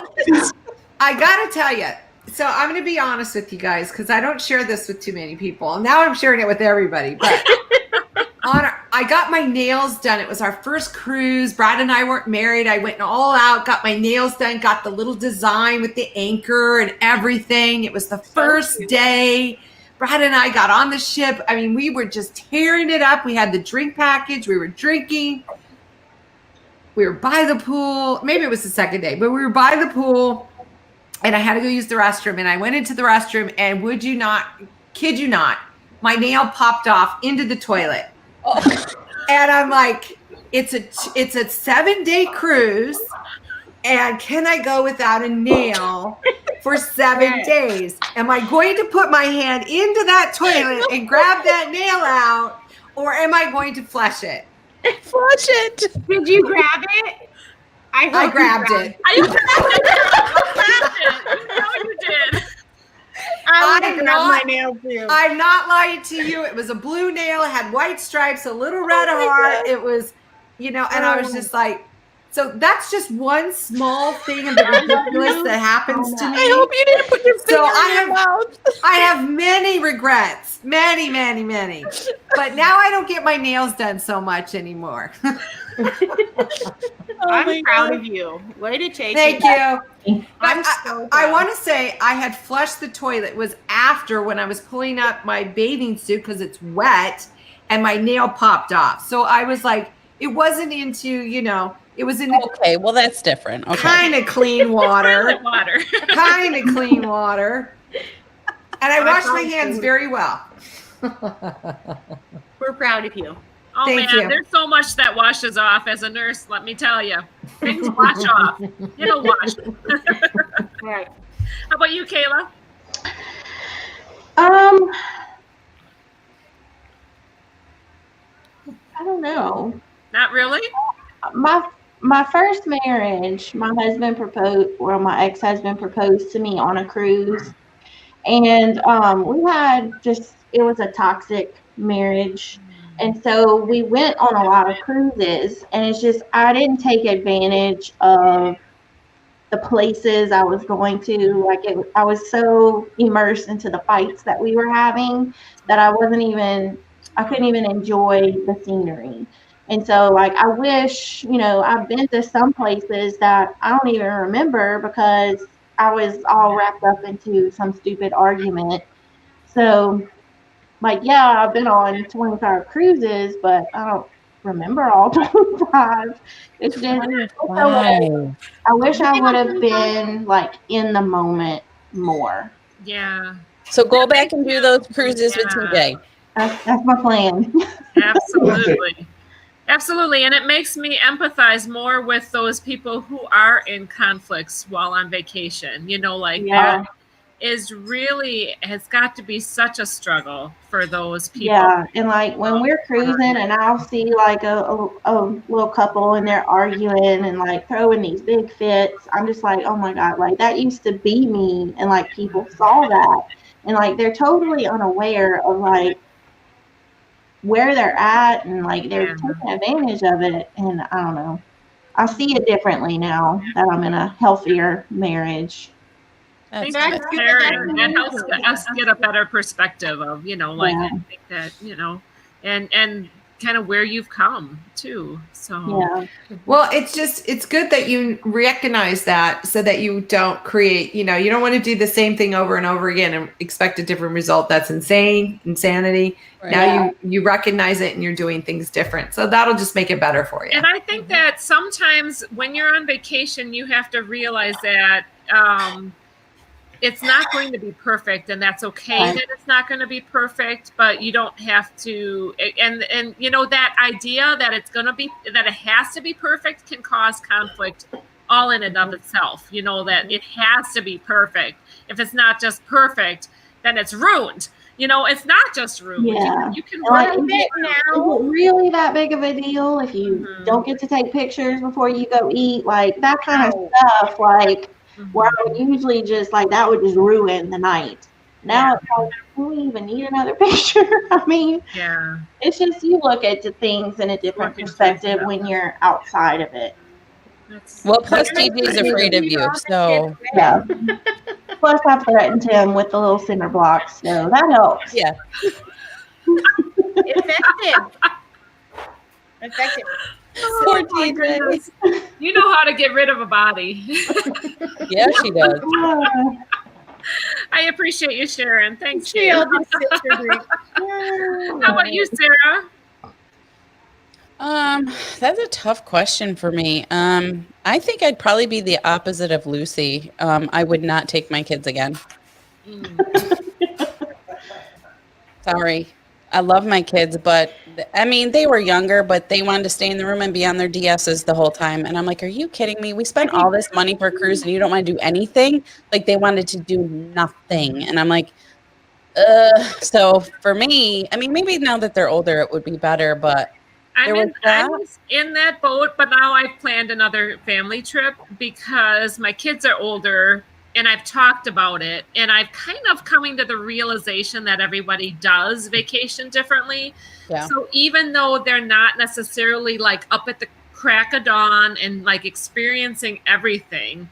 I got to tell you. So I'm going to be honest with you guys, because I don't share this with too many people. And now I'm sharing it with everybody. But I got my nails done. It was our first cruise. Brad and I weren't married. I went all out, got my nails done, got the little design with the anchor and everything. It was the first day. Brad and I got on the ship. I mean, we were just tearing it up. We had the drink package. We were drinking. We were by the pool. Maybe it was the second day, but we were by the pool. And I had to go use the restroom. And I went into the restroom, and would you not, kid you not, my nail popped off into the toilet. Oh. And I'm like, it's a 7-day cruise, and can I go without a nail for 7 days? Am I going to put my hand into that toilet and grab that nail out, or am I going to flush it? Flush it. Did you grab it? I grabbed it. You grabbed it. You know you did. I'm not lying to you. It was a blue nail. It had white stripes, a little red heart. It was, and I was just like, so that's just one small thing of the ridiculous that happens to me. I hope you didn't put your finger in your mouth. I have many regrets. Many, many, many. But now I don't get my nails done so much anymore. I'm proud of you. Way to take Thank you. I'm so proud. I want to say I had flushed the toilet. It was after when I was pulling up my bathing suit because it's wet and my nail popped off. So I was like, it wasn't into, it was in okay, well that's different. Okay. Kind of clean water. Kind of clean water. And I washed my hands very well. We're proud of you. Oh, Thank man, you. There's so much that washes off as a nurse, let me tell you. Things wash off. It'll wash. Right. How about you, Kayla? I don't know. Not really? My first marriage, my ex-husband proposed to me on a cruise. And we had it was a toxic marriage. And so we went on a lot of cruises, and it's just, I didn't take advantage of the places I was going to. I was so immersed into the fights that we were having that I wasn't even I couldn't even enjoy the scenery. And so, like, I wish, I've been to some places that I don't even remember because I was all wrapped up into some stupid argument. So, like, yeah, I've been on 25 cruises, but I don't remember all 25. It's just, Wow. I wish I would have been, like, in the moment more. Yeah. So go back and do those cruises with TJ. That's my plan. Absolutely. Absolutely. And it makes me empathize more with those people who are in conflicts while on vacation. Yeah. That has got to be such a struggle for those people. Yeah, and like when we're cruising and I'll see like a little couple and they're arguing and like throwing these big fits, I'm just like, oh my God, like that used to be me, and like people saw that and like they're totally unaware of like where they're at, and like they're taking advantage of it. And I don't know, I see it differently now that I'm in a healthier marriage. Thanks for sharing. That helps us get a better perspective of, I think that, and kind of where you've come too. So, yeah. Well, it's good that you recognize that so that you don't create, you don't want to do the same thing over and over again and expect a different result. That's insanity. Right. Now you recognize it and you're doing things different. So that'll just make it better for you. And I think that sometimes when you're on vacation, you have to realize that, it's not going to be perfect, and that's okay that it's not going to be perfect, but you don't have to, and that idea that that it has to be perfect can cause conflict all in and of itself, that it has to be perfect. If it's not just perfect, then it's ruined. It's not just ruined. Yeah. You can like, is it really that big of a deal if you don't get to take pictures before you go eat? Like that kind of stuff, like where I would usually just like that would just ruin the night. Now it's like, do we even need another picture? I mean, it's just you look at the things in a different perspective when you're outside of it. Well, plus TJ's afraid of you, so yeah. Plus, I threatened him with the little cinder blocks, so that helps. Yeah. Effective. Poor TJ. You know how to get rid of a body. Yeah, she does. I appreciate you sharing. Thanks. How about you, Sarah? That's a tough question for me. I think I'd probably be the opposite of Lucy. I would not take my kids again. Sorry. I love my kids, but I mean, they were younger, but they wanted to stay in the room and be on their DSs the whole time. And I'm like, are you kidding me? We spent all this money for a cruise and you don't want to do anything? Like they wanted to do nothing. And I'm like, so for me, I mean, maybe now that they're older, it would be better, but I was in that boat, but now I've planned another family trip because my kids are older and I've talked about it, and I've kind of coming to the realization that everybody does vacation differently. Yeah. So even though they're not necessarily like up at the crack of dawn and like experiencing everything,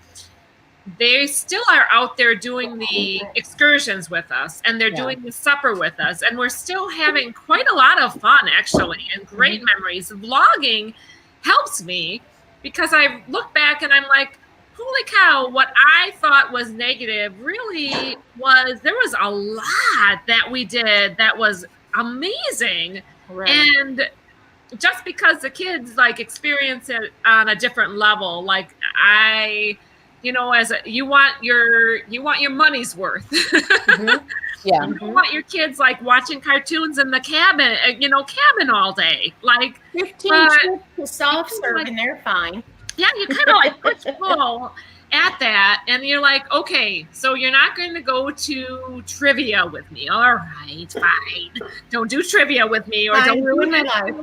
they still are out there doing the excursions with us, and they're doing the supper with us, and we're still having quite a lot of fun actually, and great memories. Vlogging helps me because I look back and I'm like, holy cow, what I thought was negative really there was a lot that we did that was amazing. Right. And just because the kids like experience it on a different level, like you want your money's worth. Mm-hmm. Yeah. You don't want your kids like watching cartoons in the cabin all day. Like 15 trips to soft serve and they're fine. Yeah, you kind of like push pull at that, and you're like, okay, so you're not going to go to trivia with me. All right, fine. Don't do trivia with me, or don't ruin my life.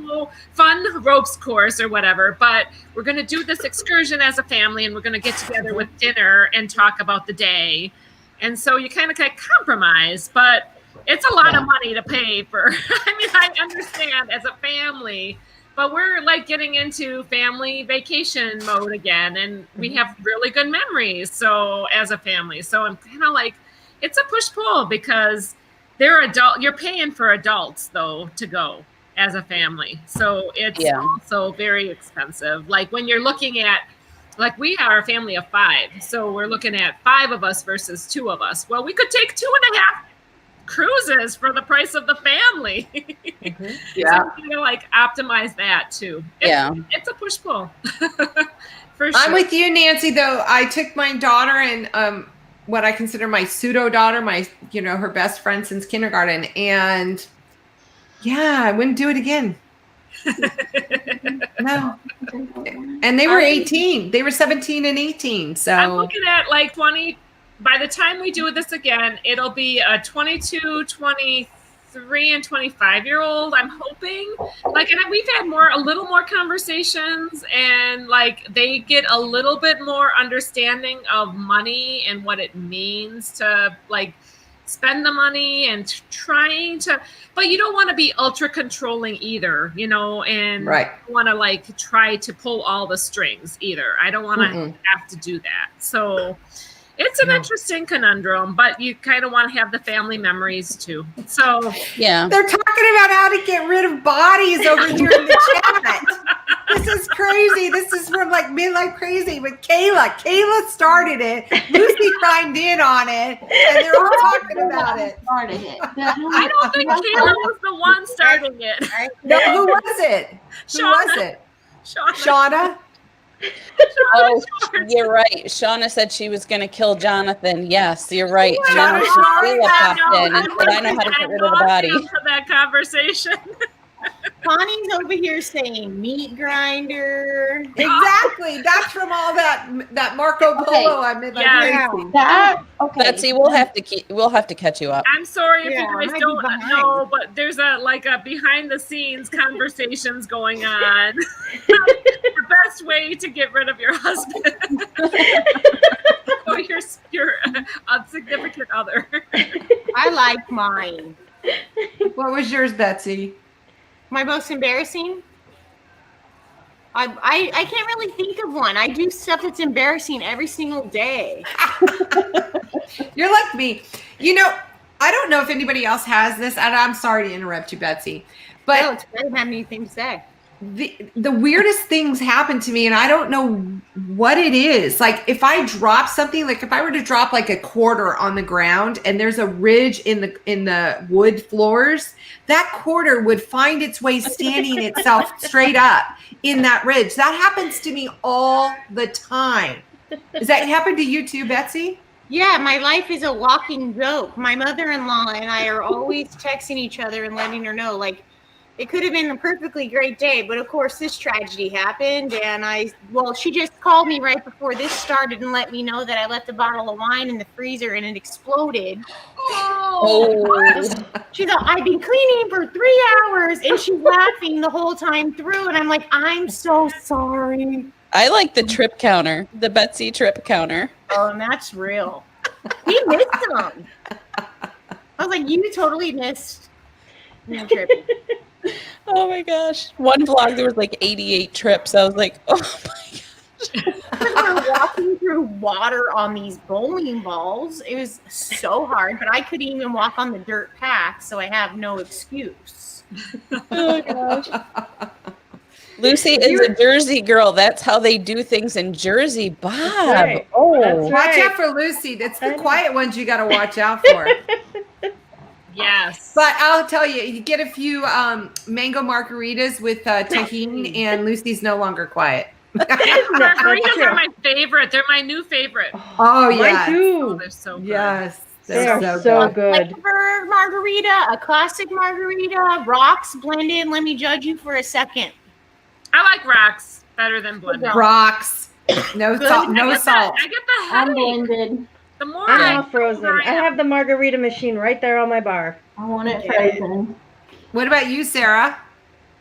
Fun ropes course or whatever. But we're going to do this excursion as a family, and we're going to get together with dinner and talk about the day. And so you kind of compromise, but it's a lot of money to pay for. I mean, I understand as a family. But we're like getting into family vacation mode again, and we have really good memories. So as a family, so I'm kind of like, it's a push pull because they're adult. You're paying for adults though to go as a family, so it's also very expensive. Like when you're looking at, like we are a family of 5, so we're looking at 5 of us versus 2 of us. Well, we could take 2.5 cruises for the price of the family. Mhm. Yeah. So you know, like optimize that too. It's a push pull. For sure. I'm with you, Nancy, though. I took my daughter and what I consider my pseudo daughter, my, her best friend since kindergarten. And yeah, I wouldn't do it again. No. And they were 18. They were 17 and 18. So I'm looking at like 20. By the time we do this again, it'll be a 22, 23, and 25-year-old. I'm hoping. Like, and we've had a little more conversations, and like they get a little bit more understanding of money and what it means to like spend the money and trying to. But you don't want to be ultra controlling either, and want to like try to pull all the strings either. I don't want to have to do that. So. It's an interesting conundrum, but you kind of want to have the family memories too. So yeah, they're talking about how to get rid of bodies over here in the chat. This is crazy. This is from like Midlife Crazy with Kayla. Kayla started it. Lucy chimed in on it, and they're all talking about it. Started it. I don't think Kayla was the one starting it. No, who was it? Who was it? Shauna? Oh, you're right. Shauna said she was going to kill Jonathan. Yes, you're right. Shauna, Kayla popped in and said, I know how to get rid of the body. That conversation. Connie's over here saying meat grinder. Exactly. That's from all that Marco Polo I made. Betsy, we'll have to catch you up. I'm sorry if you guys don't know, but there's a behind the scenes conversations going on. The best way to get rid of your husband or your significant other. I like mine. What was yours, Betsy? My most embarrassing? I can't really think of one. I do stuff that's embarrassing every single day. You're like me. I don't know if anybody else has this, and I'm sorry to interrupt you, Betsy. But no, it's better than having anything to say. The weirdest things happen to me, and I don't know what it is. Like if I drop something, like if I were to drop like a quarter on the ground and there's a ridge in the wood floors, that quarter would find its way standing itself straight up in that ridge. That happens to me all the time. Does that happen to you too, Betsy? Yeah, my life is a walking joke. My mother-in-law and I are always texting each other and letting her know, like, it could have been a perfectly great day, but of course this tragedy happened, and she just called me right before this started and let me know that I left a bottle of wine in the freezer and it exploded. Oh. She's like, I've been cleaning for 3 hours, and she's laughing the whole time through, and I'm like, I'm so sorry. I like the trip counter, the Betsy trip counter. Oh, and that's real. We missed them. I was like, you totally missed the trip. Oh my gosh. One vlog, there was like 88 trips. I was like, oh my gosh. We're walking through water on these bowling balls. It was so hard, but I couldn't even walk on the dirt path, so I have no excuse. Oh gosh. Lucy is a Jersey girl. That's how they do things in Jersey. Bob. That's right. Oh, That's right. Watch out for Lucy. That's the quiet ones you got to watch out for. Yes. But I'll tell you, you get a few mango margaritas with tahini, and Lucy's no longer quiet. Margaritas are my favorite. They're my new favorite. Oh, yeah. Mine too. Oh, they're so good. Yes. They are so good. Flavor margarita, a classic margarita, rocks blended. Let me judge you for a second. I like rocks better than blended. Rocks. No salt. No salt. I get the headache. Unblended. The more I'm all frozen. I have the margarita machine right there on my bar. I want it frozen. What about you, Sarah?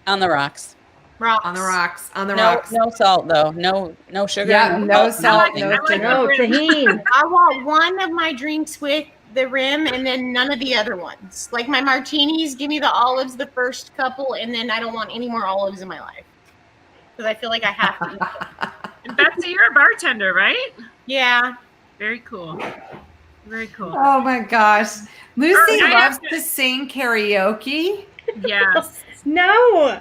on the rocks. Rocks. On the rocks. On the No, rocks. no salt though. No sugar. Yeah, no salt, nothing. no sugar. No, tahini. I want one of my drinks with the rim and then none of the other ones. Like my martinis, give me the olives the first couple, and then I don't want any more olives in my life. Because I feel like I have to eat them. And Betsy, you're a bartender, right? Yeah. Very cool. Very cool. Oh my gosh. Lucy I loves have to- to sing karaoke. Yes. No,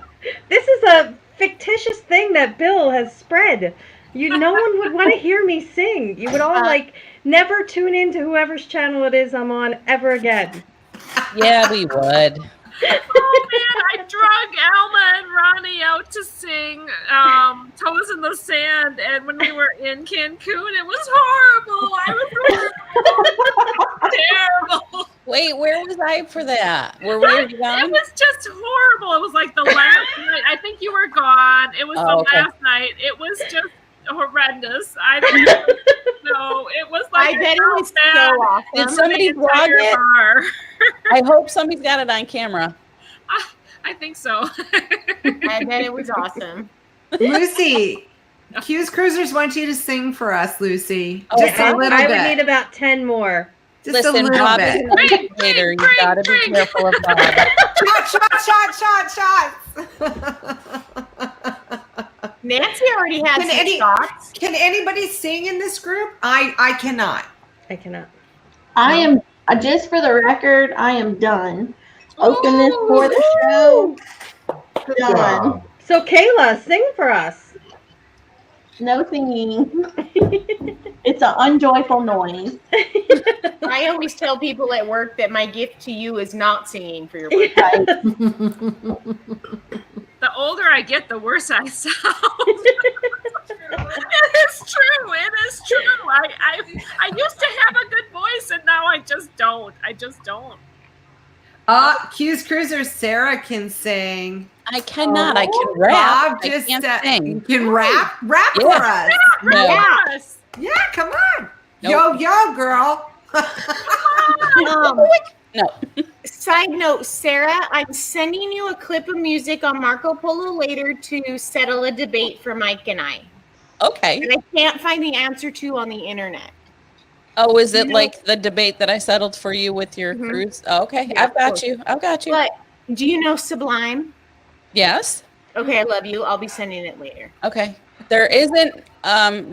this is a fictitious thing that Bill has spread. No one would want to hear me sing. You would all like never tune into whoever's channel it is I'm on ever again. Yeah, we would. Oh man, I drug Alma and Ronnie out to sing Toes in the Sand, and when we were in Cancun, it was horrible. I was terrible. Wait, where was I for that? Were we It gone? was just horrible. It was like the last night. I think you were gone. It was the okay. last night. It was just horrendous. I don't know. It was like I bet it was so bad. awesome. Did somebody The vlog entire it? bar. I hope somebody's got it on camera. I think so. I bet it was awesome. Lucy, Cuse Cruisers want you to sing for us, Lucy. Oh, Just a little I bit. would need about 10 more. Just a Listen, little Bob is bit. an educator. You gotta be drink. careful of Bob. Shot. Nancy already had Can some any- shots. Can anybody sing in this group? I cannot. I cannot. I am, just for the record, I am done. Open this for the show. Good Done. job. So Kayla, sing for us. No singing. It's an unjoyful noise. I always tell people at work that my gift to you is not singing for your birthday. Right. The older I get, the worse I sound. It's true. It is true. I used to have a good voice, and now I just don't. Cuse Cruisers, Sara can sing. I cannot. I can rap. Bob I just can't you sing. can rap Yeah. for us. No. Yes. Yeah, come on. Nope. Yo, girl. No. Side note, Sarah, I'm sending you a clip of music on Marco Polo later to settle a debate for Mike and I. Okay. And I can't find the answer to on the internet. Oh, is it No. like the debate that I settled for you with your Mhm. cruise? Oh, okay. Yeah, I've of got course. you. I've got you. But do you know Sublime? Yes. Okay, I love you. I'll be sending it later. Okay. There isn't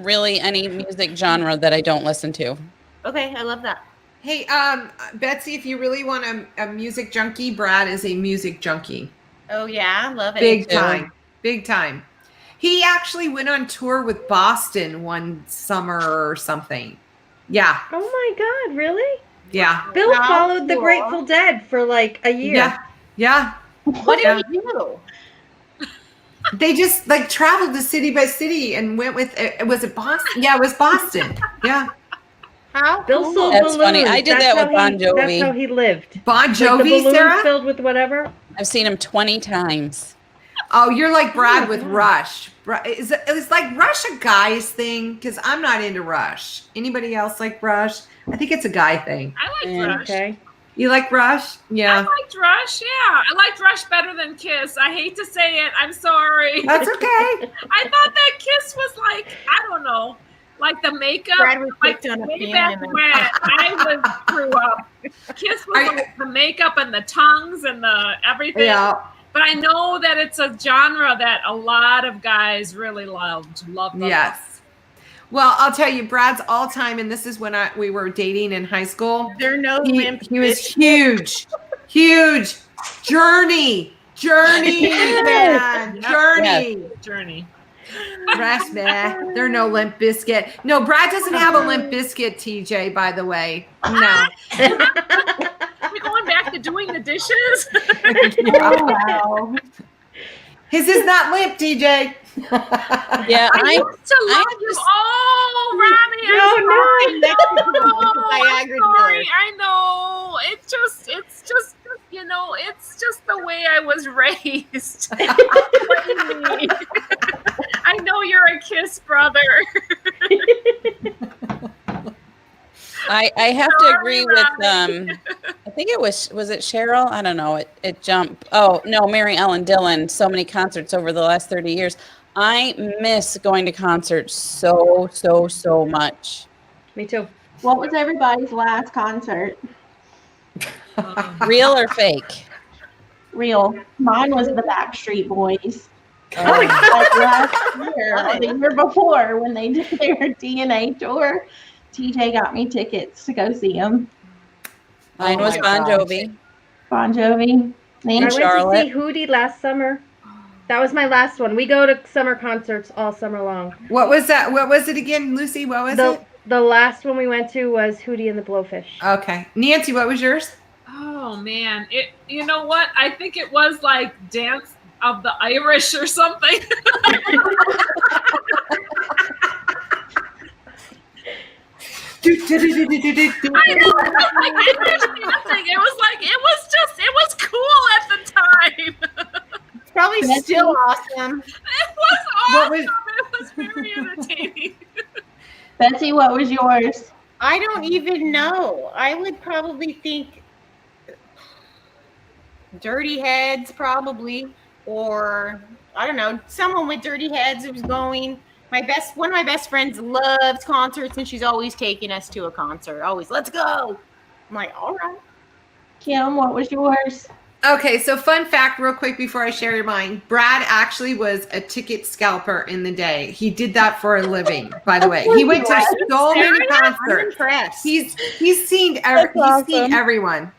really any music genre that I don't listen to. Okay, I love that. Hey, Betsy, if you really want a music junkie, Brad is a music junkie. Oh yeah, love it. Big too. time. Big time. He actually went on tour with Boston one summer or something. Yeah. Oh my God, really? Yeah. Bill How followed the cool. Grateful Dead for like a year. Yeah. Yeah. What Yeah. did you do? They just like traveled to city by city and went with was it Boston? Yeah, it was Boston. Yeah. How Bill cool. sold That's balloons. funny. I did that how with Bon he- Jovi. That's how he lived. Bon Like the Jovi, balloons Sarah? filled with whatever. I've seen him 20 times. Oh, you're like Brad with Rush. Is like Rush a guy's thing? Because I'm not into Rush. Anybody else like Rush? I think it's a guy thing. I like Mm. Rush. Okay. You like Rush? I Yeah. liked Rush. Yeah, I liked Rush better than Kiss. I hate to say it. I'm sorry. That's okay. I thought that Kiss was like, I don't know, like the makeup. Brad was Like picked on a way fan back and when I grew up, Kiss was like the makeup and the tongues and the everything. Yeah. But I know that it's a genre that a lot of guys really loved. Yes. Well, I'll tell you, Brad's all time, and this is when we were dating in high school. There are no limp He was biscuits. huge. Journey, man, Yep. Journey. Journey. Rest, man. There are no Limp Biscuit. No, Brad doesn't have a Limp Biscuit, TJ, by the way. No. We going back to doing the dishes? Oh, wow. His is not limp, TJ. Yeah, I used to love you. just- Oh, Ronnie, I'm No, sorry. no. I'm sorry. I know. It's just, it's just the way I was raised. I know you're a Kiss brother. I have to Sorry, agree with Robbie. I think it was it Cheryl? I don't know. It jumped. Oh no, Mary Ellen Dillon. So many concerts over the last 30 years. I miss going to concerts so much. Me too. What was everybody's last concert? Real or fake? Real. Mine was the Backstreet Boys. Oh, Like last year or the year before when they did their DNA tour. TJ got me tickets to go see him. Mine was my Bon gosh. Jovi. Bon Jovi. I In went to Charlotte. see Hootie last summer. That was my last one. We go to summer concerts all summer long. What was that? What was it again, Lucy? What was it? The last one we went to was Hootie and the Blowfish. Okay. Nancy, what was yours? Oh man, you know what? I think it was like Dance of the Irish or something. I know, like Irish dancing. It was cool at the time. Probably still awesome. It was What awesome. was- It was very entertaining. Betsy, what was yours? I don't even know. I would probably think Dirty Heads, probably, or I don't know, someone with dirty heads who's going. One of my best friends loves concerts, and she's always taking us to a concert. Always, let's go. I'm like, all right. Kim, what was yours? Okay, so fun fact, real quick before I share your mind. Brad actually was a ticket scalper in the day. He did that for a living, by the way. He went to so many I'm concerts. impressed. He's seen That's awesome. seen everyone.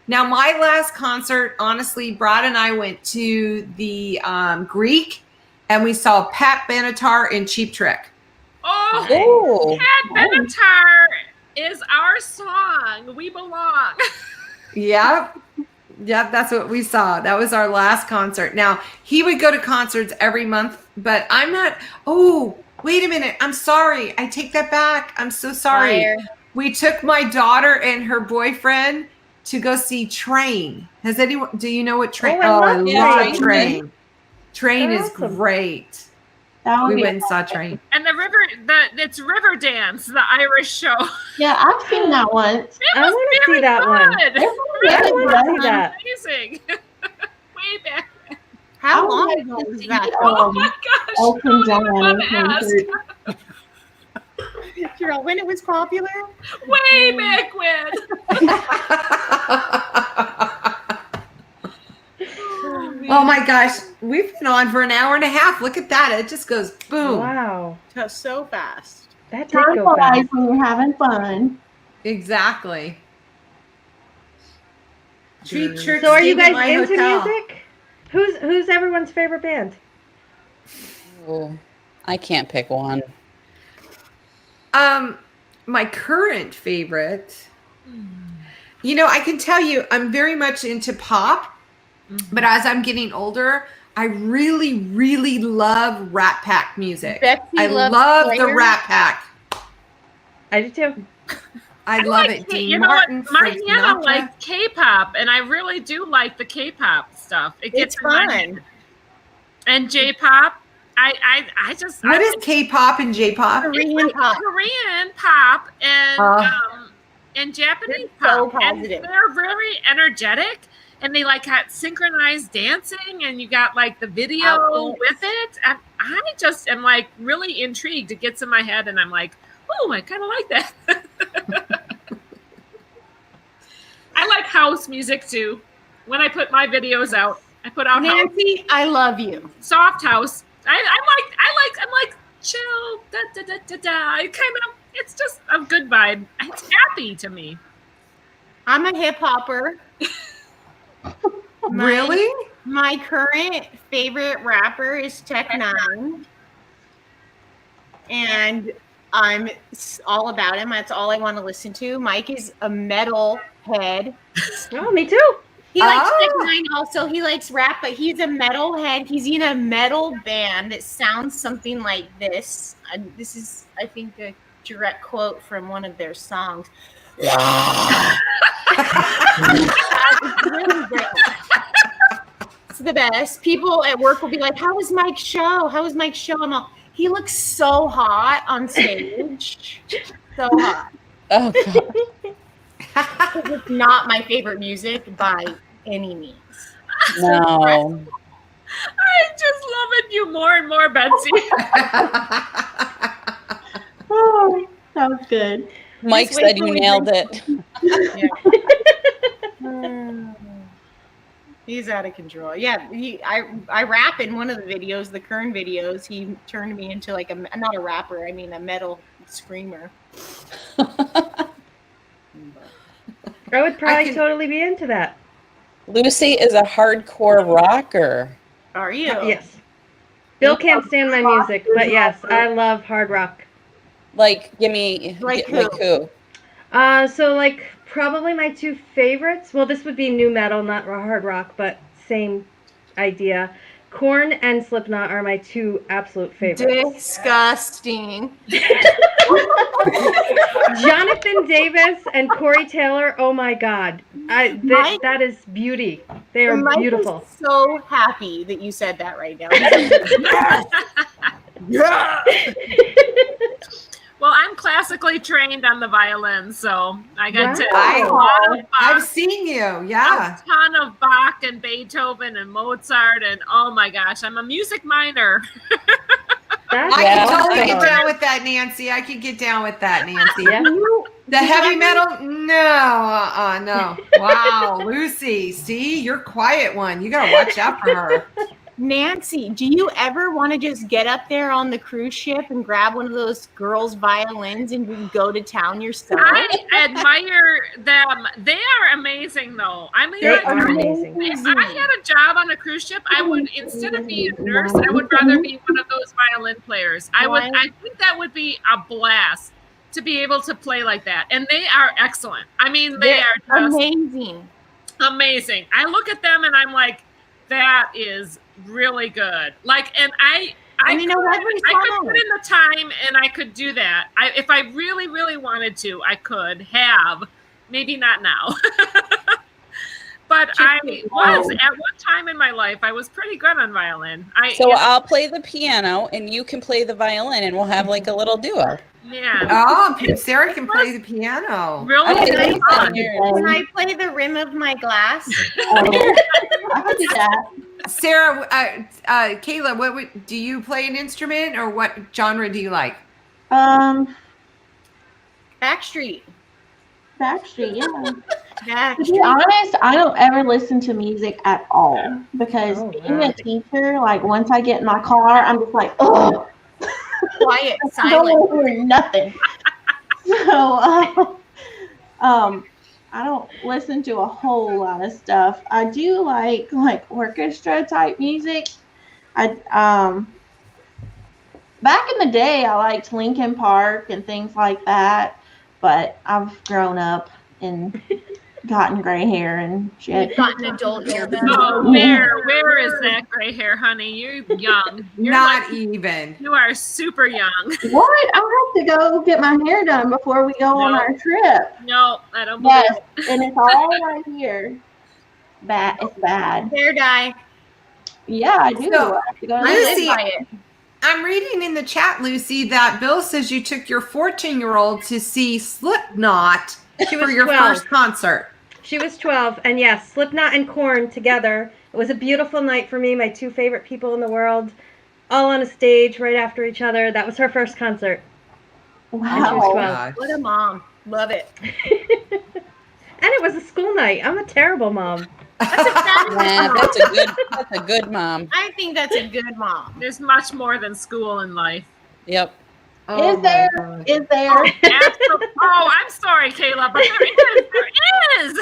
Now, my last concert, honestly, Brad and I went to the Greek, and we saw Pat Benatar and Cheap Trick. Oh, Oh, Pat Benatar is our song. We belong. Yep. Yep, that's what we saw. That was our last concert. Now, he would go to concerts every month, but I'm not. Oh, wait a minute. I'm sorry. I take that back. I'm so sorry. Liar. We took my daughter and her boyfriend to go see Train. Has anyone, do you know what Train? Oh, I love love Train. Train. Train They're is awesome. great. That would We be went and saw Train. And it's River Dance, the Irish show. Yeah, I've seen that once. It I was wanna see very that one. fun. Yeah, I want to see that. Amazing. Way back. How I would long like ago to was see, that? Oh my gosh. Elton John Don't ask. concert. Cheryl, when it was popular? Way back when. Oh my gosh. We've been on for an hour and a half. Look at that. It just goes boom. Wow. So fast. That did Time go flies fast. when you're having fun. Exactly. Cheap Trick. So are you stayed at guys my into hotel. music? Who's everyone's favorite band? oh, I can't pick one. My current favorite, you know, I can tell you I'm very much into pop, but as I'm getting older, I really, really love Rat Pack music. Betsy I loves love the Slayer. Rat Pack. I do too. I love it. Dean You know what? Martin, My Frank Hannah Sinatra. likes K-pop, and I really do like the K-pop stuff. It gets It's in my fun. head. And J-pop. I just What is K-pop and J-pop? Korean pop. Korean pop and Japanese It's so pop. And positive. they're very energetic, and they like got synchronized dancing, and you got like the video Outfits. with it. And I just am like really intrigued. It gets in my head, and I'm like, oh, I kind of like that. I like house music too. When I put my videos out, I put out house, Nancy, I love you. soft house. I'm like chill. Da da da da da. It's just a good vibe. It's happy to me. I'm a hip hopper. Really? My current favorite rapper is Tech9. And I'm all about him. That's all I want to listen to. Mike is a metal head. Oh, me too. He likes Oh. Tech9 also. He likes rap, but he's a metal head. He's in a metal band that sounds something like this. This is, I think, a direct quote from one of their songs. It's really great. It's the best. People at work will be like, "How was Mike's show? How was Mike's show?" I'm all, he looks so hot on stage. So hot. Oh, God. It's not my favorite music by any means. No. I'm just loving you more and more, Betsy. Oh, that was good. Mike Just wait said till you we nailed drink it. He's out of control. Yeah, I rap in one of the videos, the Kern videos. He turned me into like not a rapper. I mean a metal screamer. I would probably can- totally be into that. Lucy is a hardcore rocker. Are you? Yes. Bill can't stand my music, but yes, I love hard rock. Like, give me Like like who? So like probably my two favorites. Well, this would be new metal, not hard rock, but same idea. Korn and Slipknot are my two absolute favorites. Disgusting. Jonathan Davis and Corey Taylor. Oh my God, Mike- that is beauty. They are Mike beautiful. is so happy that you said that right now. He's like, yes! Well, I'm classically trained on the violin, so I got to Wow. a lot of I've Bach, seen you. Yeah. a ton of Bach and Beethoven and Mozart, and oh my gosh, I'm a music minor. That's I Yeah. can totally get awesome. down with that, Nancy. I can get down with that, Nancy. Yeah. The heavy metal? No. No. Wow, Lucy. See, you're quiet one. You gotta watch out for her. Nancy, do you ever want to just get up there on the cruise ship and grab one of those girls' violins and go to town yourself? I admire them. They are amazing, though. I mean, They like, are amazing. if I had a job on a cruise ship, I would, instead of being a nurse, I would rather be one of those violin players. I think that would be a blast to be able to play like that. And they are excellent. I mean, they are just amazing. amazing. I look at them and I'm like, that is really good. Like, and I you know what? I could put in the time and I could do that. If I really, really wanted to, I could have. Maybe not now. But I was at one time in my life, I was pretty good on violin. I'll play the piano and you can play the violin and we'll have like a little duo. Yeah. Oh, Sarah can play the piano. Really? Okay, fun. Can I play the rim of my glass? I could do that. Sarah, Kayla, do you play an instrument or what genre do you like? Backstreet. Backstreet, yeah. To be Backstreet. honest, I don't ever listen to music at all because Oh, being wow. a teacher, like once I get in my car, I'm just like, ugh, Quiet, I don't silent. want to hear nothing. So, I don't listen to a whole lot of stuff. I do like orchestra type music. Back in the day, I liked Linkin Park and things like that, but I've grown up and gotten gray hair and shit. You've got an adult earbud. Oh, where is that gray hair, honey? You're young. You're Not like, even. you are super young. What? I have to go get my hair done before we go on No. our trip. No, I don't believe Yes, and it's all right here. It's bad. Hair dye. Yeah, I do. So, I have to go to I the live Lucy, by it. I'm reading in the chat, Lucy, that Bill says you took your 14-year-old to see Slipknot She for was your 12. first concert. She was 12, and yes, Slipknot and Korn together. It was a beautiful night for me. My two favorite people in the world, all on a stage right after each other. That was her first concert. And she was Wow. 12. What a mom. Love it. And it was a school night. I'm a terrible mom. That's a fabulous Yeah, mom. that's a good mom. I think that's a good mom. there's much more than school in life. Yep. Oh Is my there? God. Is there? Absolutely. Oh, I'm sorry, Kayla, but there is.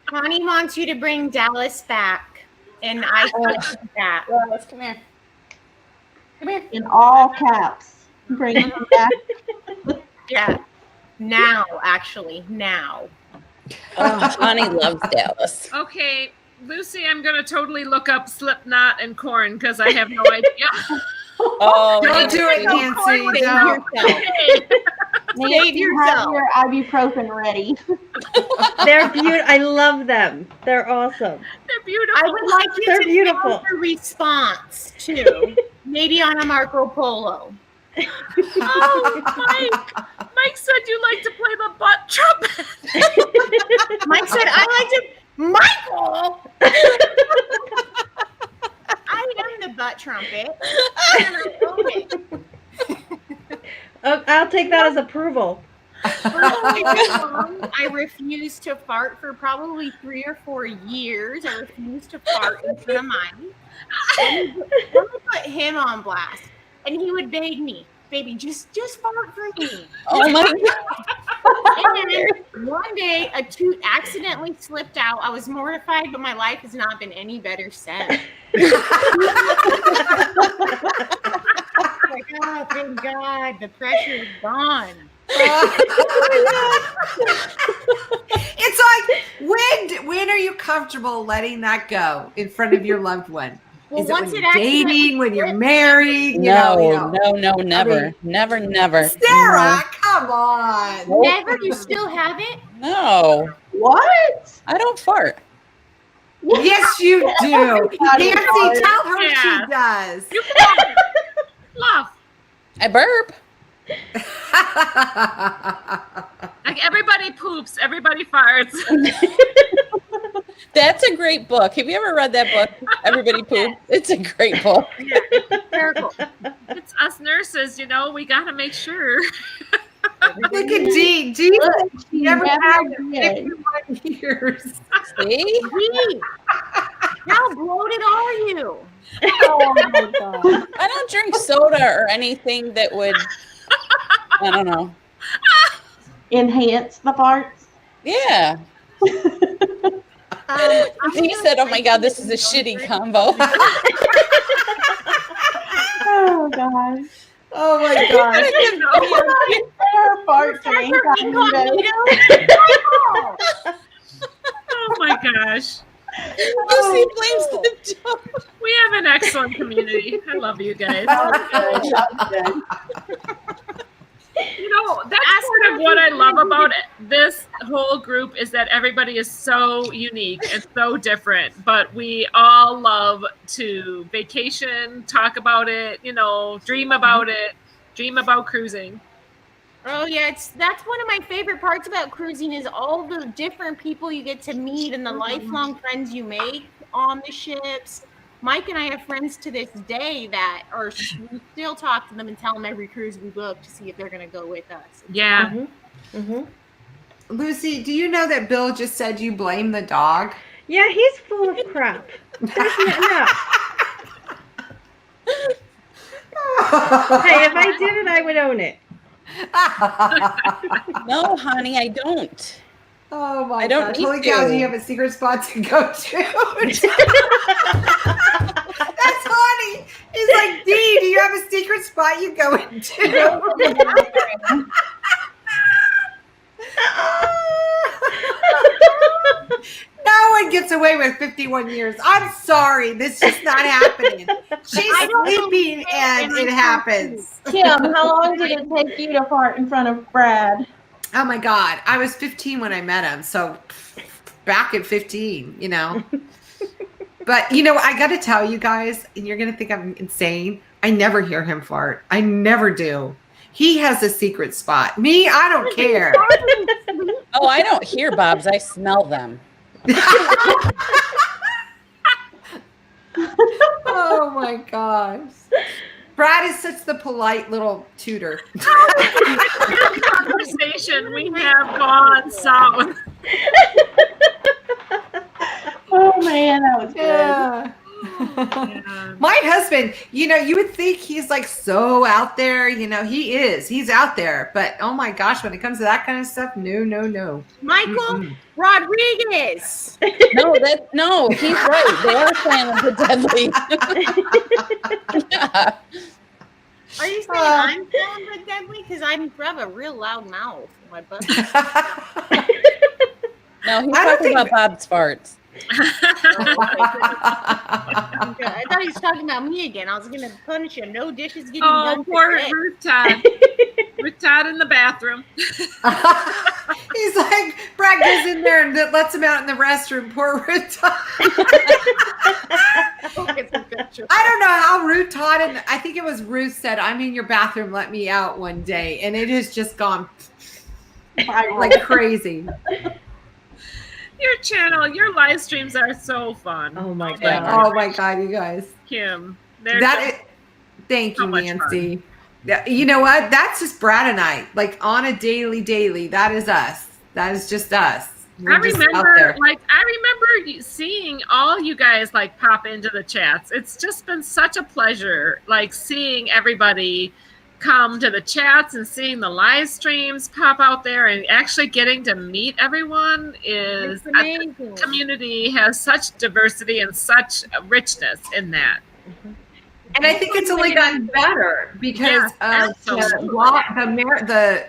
Connie wants you to bring Dallas back. And I think that. Let's come here. Come here. In all caps. Bring it back. Yeah. Now, actually. Now. Oh, Connie loves Dallas. Okay, Lucy, I'm going to totally look up Slipknot and Korn because I have no idea. Oh, Don't do it, Nancy. Don't. Nancy, have yourself. your ibuprofen ready. They're beautiful. I love them. They're awesome. They're beautiful. I would like you They're to beautiful. film a response, too. Maybe on a Marco Polo. Oh, Mike said you like to play the butt trumpet. Mike said, I like to. Michael! I am the butt trumpet. And I own it. I'll take that as approval. I refused to fart for probably 3 or 4 years. I refused to fart in front of mine. And let me put him on blast. And he would beg me, baby, just fart for me. Oh my God. And then one day, a toot accidentally slipped out. I was mortified, but my life has not been any better since. Like, oh, thank God, the pressure is gone. It's like when are you comfortable letting that go in front of your loved one? Well, Is it once when it you're dating, accidentally when you're slipped, married? No, never, mean, never. Sarah, come on. Nope. never, you still haven't? No, What? I don't fart. Yes, you do. Everybody Nancy, does. tell her Yeah. she does. You can love. I burp. Like everybody poops, everybody farts. That's a great book. Have you ever read that book? Everybody Poop. It's a great book. Yeah, it's hysterical. It's us nurses, you know, we gotta make sure. Look at Dee. Dee She never had did. 51 years. See? Gee, how bloated are you? Oh my God. I don't drink soda or anything that would, I don't know. Enhance the farts. Yeah. He said, oh my God, this is a shitty combo. Oh God. Oh my God. Her farts are incognito. Oh my gosh. Lucy blames the dog. We have an excellent community. I love you guys. You know, that's part of what I love about this whole group is that everybody is so unique and so different, but we all love to vacation, talk about it, you know, dream about it, dream about cruising. Oh yeah, that's one of my favorite parts about cruising is all the different people you get to meet and the lifelong friends you make on the ships. Mike and I have friends to this day that are we still talk to them and tell them every cruise we book to see if they're going to go with us. Yeah. Lucy, do you know that Bill just said you blame the dog? Yeah, he's full of crap. There's no. Hey, if I did it, I would own it. No, honey, I don't. Oh my I don't gosh. need Holy cow, to. do you have a secret spot to go to? That's funny. He's like, Dee, do you have a secret spot you go into? No one gets away with 51 years. I'm sorry. This is just not happening. She's sleeping and it happens. Kim, how long did it take you to fart in front of Brad? Oh my God. I was 15 when I met him. So back at 15, you know. But, you know, I got to tell you guys, and you're going to think I'm insane. I never hear him fart. I never do. He has a secret spot. Me, I don't care. Oh, I don't hear Bob's. I smell them. Oh my gosh. Brad is such the polite little tutor. Conversation we have gone south. Oh man, that was good. Yeah. My husband, you know, you would think he's like so out there, you know, he is. He's out there. But oh my gosh, when it comes to that kind of stuff, no. Michael Rodriguez. No, he's right. They are Silent but Deadly. Yeah. Are you saying I'm silent but deadly? Because I have a real loud mouth. My butt. No, he's I don't talking think- about Bob's farts. I thought he was talking about me again. I was going to punish him. No dishes getting done. Poor today. Ruth Todd. Ruth Todd in the bathroom. He's like, Brad goes in there and lets him out in the restroom. Poor Ruth Todd. I don't know how Ruth Todd, and I think it was Ruth said, I'm in your bathroom, let me out one day. And it has just gone like crazy. Your channel, your live streams are so fun. Oh my Yeah. God. Oh my God, you guys. Kim. They're Thank so you, much Nancy. Yeah, you know what? That's just Brad and I, like on a daily. That is us. That is just us. We're just out there. I remember seeing all you guys like pop into the chats. It's just been such a pleasure, like seeing everybody come to the chats and seeing the live streams pop out there and actually getting to meet everyone is It's amazing. the community has such diversity and such richness in that. And I think it's only gotten better because Yeah, of absolutely.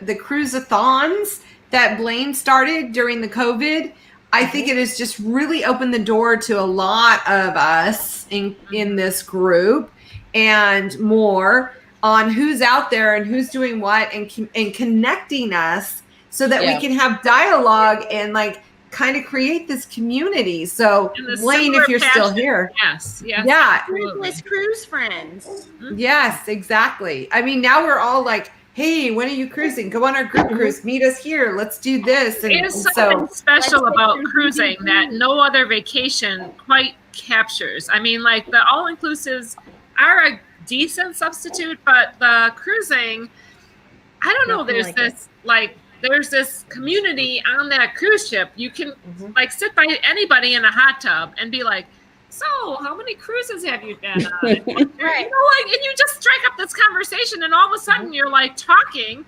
the cruise-a-thons that Blaine started during the COVID. I think it has just really opened the door to a lot of us in this group and more on who's out there and who's doing what and connecting us so that we can have dialogue and like kind of create this community. So Blaine, if you're still here. Yes. Yeah. Cruiseless cruise friends. Yes, exactly. I mean, now we're all like, hey, when are you cruising? Go on our group cruise. Meet us here. Let's do this. And There's something special about cruising that no other vacation quite captures. I mean, like the all-inclusives are a decent substitute, but the cruising, I don't know, there's there's this community on that cruise ship. You can like sit by anybody in a hot tub and be like, so how many cruises have you been on? Right. You know, like, and you just strike up this conversation and all of a sudden you're like talking.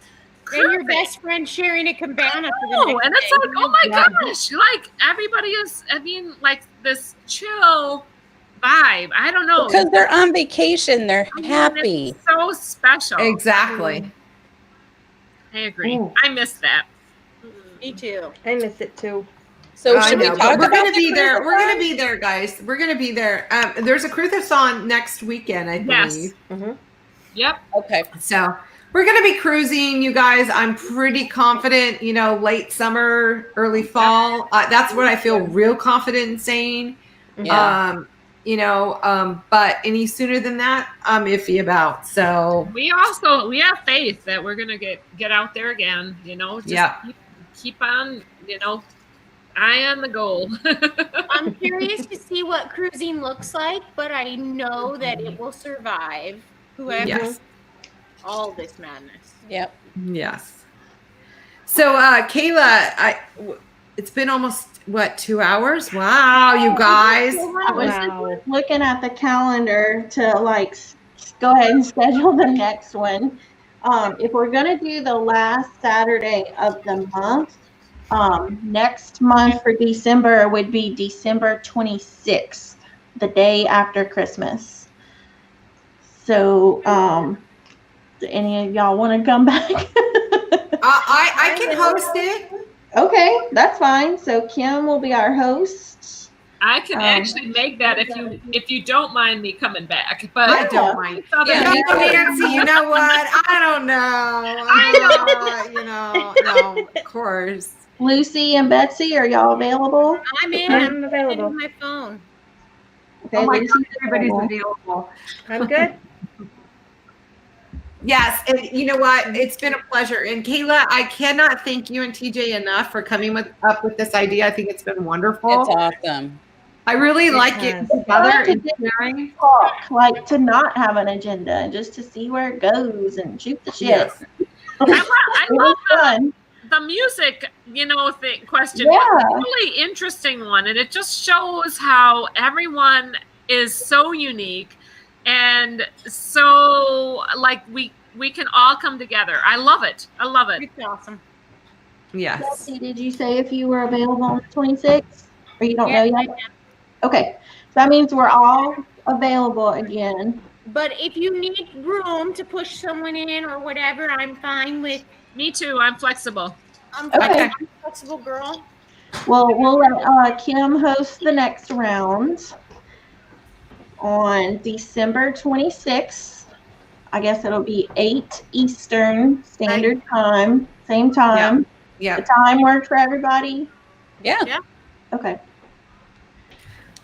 And your best friend sharing a cabana for the next And it's like, oh my gosh, like everybody is, I mean, like this chill vibe. I don't know. Because they're on vacation. They're happy. It's so special. Exactly. I agree. Ooh. I miss that. Me too. I miss it too. So should we talk about we're gonna the be there. cruise We're gonna line? be there, guys. We're gonna be there. There's a cruise-a-thon next weekend, I believe. Yes. Yep. Okay. So we're gonna be cruising, you guys. I'm pretty confident. You know, late summer, early fall. That's what I feel real confident in saying. Yeah. You know, but any sooner than that, I'm iffy about. So We have faith that we're gonna get out there again. You know, just keep on. You know, eye on the goal. I'm curious to see what cruising looks like, but I know that it will survive whoever all this madness. Yep. Yes. So, Kayla, it's been almost 2 hours? Wow, you guys. I was just looking at the calendar to like go ahead and schedule the next one. If we're gonna do the last Saturday of the month, next month for December would be December 26th, the day after Christmas. So, do any of y'all want to come back? I can host it. Okay, that's fine. So Kim will be our host. I can actually make that if you don't mind me coming back. But I don't mind. Yeah, No, Nancy, you know what? I don't know. You know, no, of course. Lucy and Betsy, are y'all available? I'm in. I'm available. On my phone. Okay, Oh my Lucy's God, everybody's available. available. I'm good. Yes, and you know what? It's been a pleasure. And Kayla, I cannot thank you and TJ enough for coming up with this idea. I think it's been wonderful. It's awesome. I really like has. getting together and sharing. Talk, like to not have an agenda and just to see where it goes and shoot the shit. Yes. I It love was fun. the music, question. Yeah. It's a really interesting one, and it just shows how everyone is so unique and so like we can all come together. I love it. It's awesome. Yes. Betsy, did you say if you were available on the 26th? Or you don't know yet? Okay. So that means we're all available again. But if you need room to push someone in or whatever, I'm fine with. Me too. I'm flexible. I'm Okay. I'm a flexible girl. Well, we'll let Kim host the next round on December 26th. I guess it'll be 8 Eastern Standard Time. Same time. Yeah. The time works for everybody? Yeah. Okay.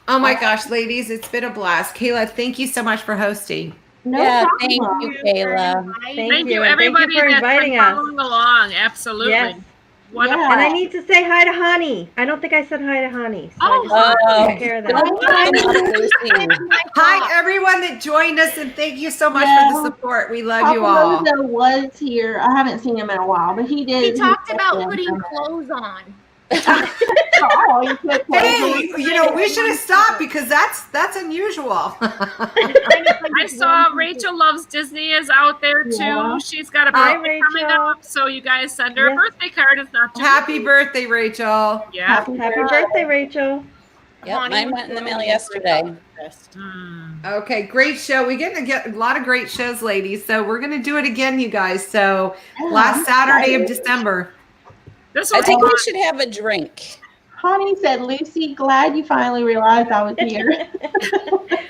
Oh my gosh, ladies, it's been a blast. Kayla, thank you so much for hosting. No Yeah, problem. thank you, Kayla. Thank you, and everybody thank you for that's inviting been us. following along. Absolutely. Yes. What a Yeah. And I need to say hi to Honey. I don't think I said hi to Honey. So Oh, I just want to oh. take care of that. Hi, everyone that joined us, and thank you so much Yeah. for the support. We love you all. Papa Rosa was here. I haven't seen him in a while, but he did. He talked said about that. putting clothes on. Oh, you put Hey, we should have stopped because that's unusual. I saw Rachel Loves Disney is out there too. Yeah. She's got a Hi, birthday coming Rachel. up, so you guys send her a Yes. birthday card. It's not too Happy birthday, Rachel. Yeah. Happy Happy birthday, Rachel. Yep, mine went in the mail yesterday. Okay, great show. We're going to get a lot of great shows, ladies. So we're going to do it again, you guys. So last Saturday of December. This I was think fun. we should have a drink. Honey said, Lucy, glad you finally realized I was here.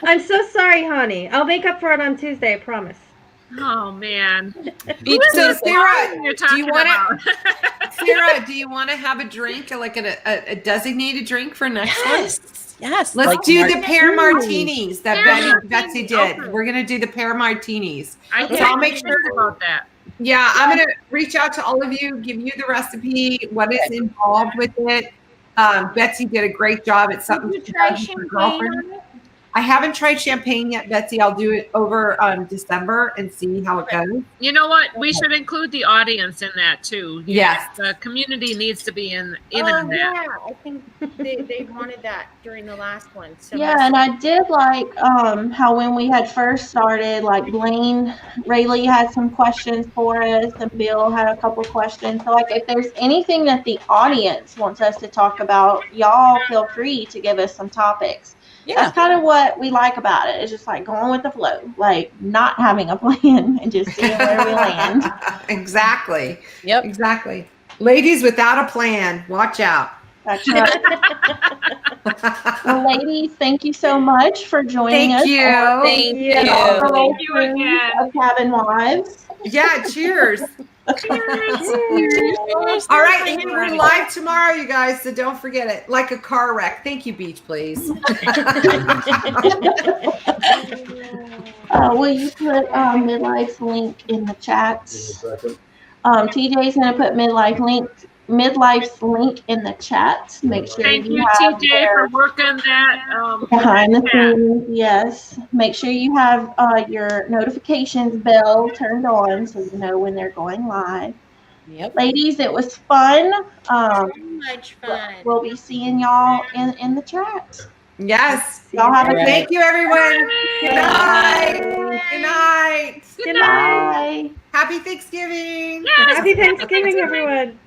I'm so sorry, honey. I'll make up for it on Tuesday, I promise. Oh man. Beach So Tuesday. Sarah, You're do you talking want about. to Sarah, do you want to have a drink, like a designated drink for next one? Yes. Let's like do the Mar- pear martinis that Yeah. Betsy did. Okay. We're gonna do the pear martinis. I So can't I'll make think sure. about that. Yeah, I'm gonna reach out to all of you, give you the recipe, what is involved with it. Betsy did a great job at something. Did you she try does with her champagne girlfriend. on it? I haven't tried champagne yet, Betsy. I'll do it over December and see how it goes. You know what? We should include the audience in that too. Yes. The community needs to be in Oh, on that. yeah. I think they wanted that during the last one. So Yeah, and I did like how when we had first started, like Blaine Rayleigh had some questions for us, and Bill had a couple questions. So like if there's anything that the audience wants us to talk about, y'all feel free to give us some topics. Yeah. That's kind of what we like about it. It's just like going with the flow, like not having a plan and just seeing where we land. Exactly. Yep. Exactly. Ladies without a plan, watch out. That's right. Well, ladies, thank you so much for joining us. Thank you. Thank you. Thank you again. Of Cabin Wives. Yeah, cheers. All right, and we're live tomorrow, you guys, so don't forget it. Like a car wreck. Thank you, Beach, please. Will you put Midlife's link in the chat? Give me a second. TJ's gonna put Midlife's link in the chat. Make sure Thank you, have TJ, their for working that. behind the Yeah. scenes. Yes, make sure you have your notifications bell turned on so you know when they're going live. Yep. Ladies, it was fun. so much fun. We'll be seeing y'all in the chat. Yes. Y'all have a Right. Thank you, everyone. Good night. Good night. good night. Happy Thanksgiving. Yes. Happy Thanksgiving, everyone.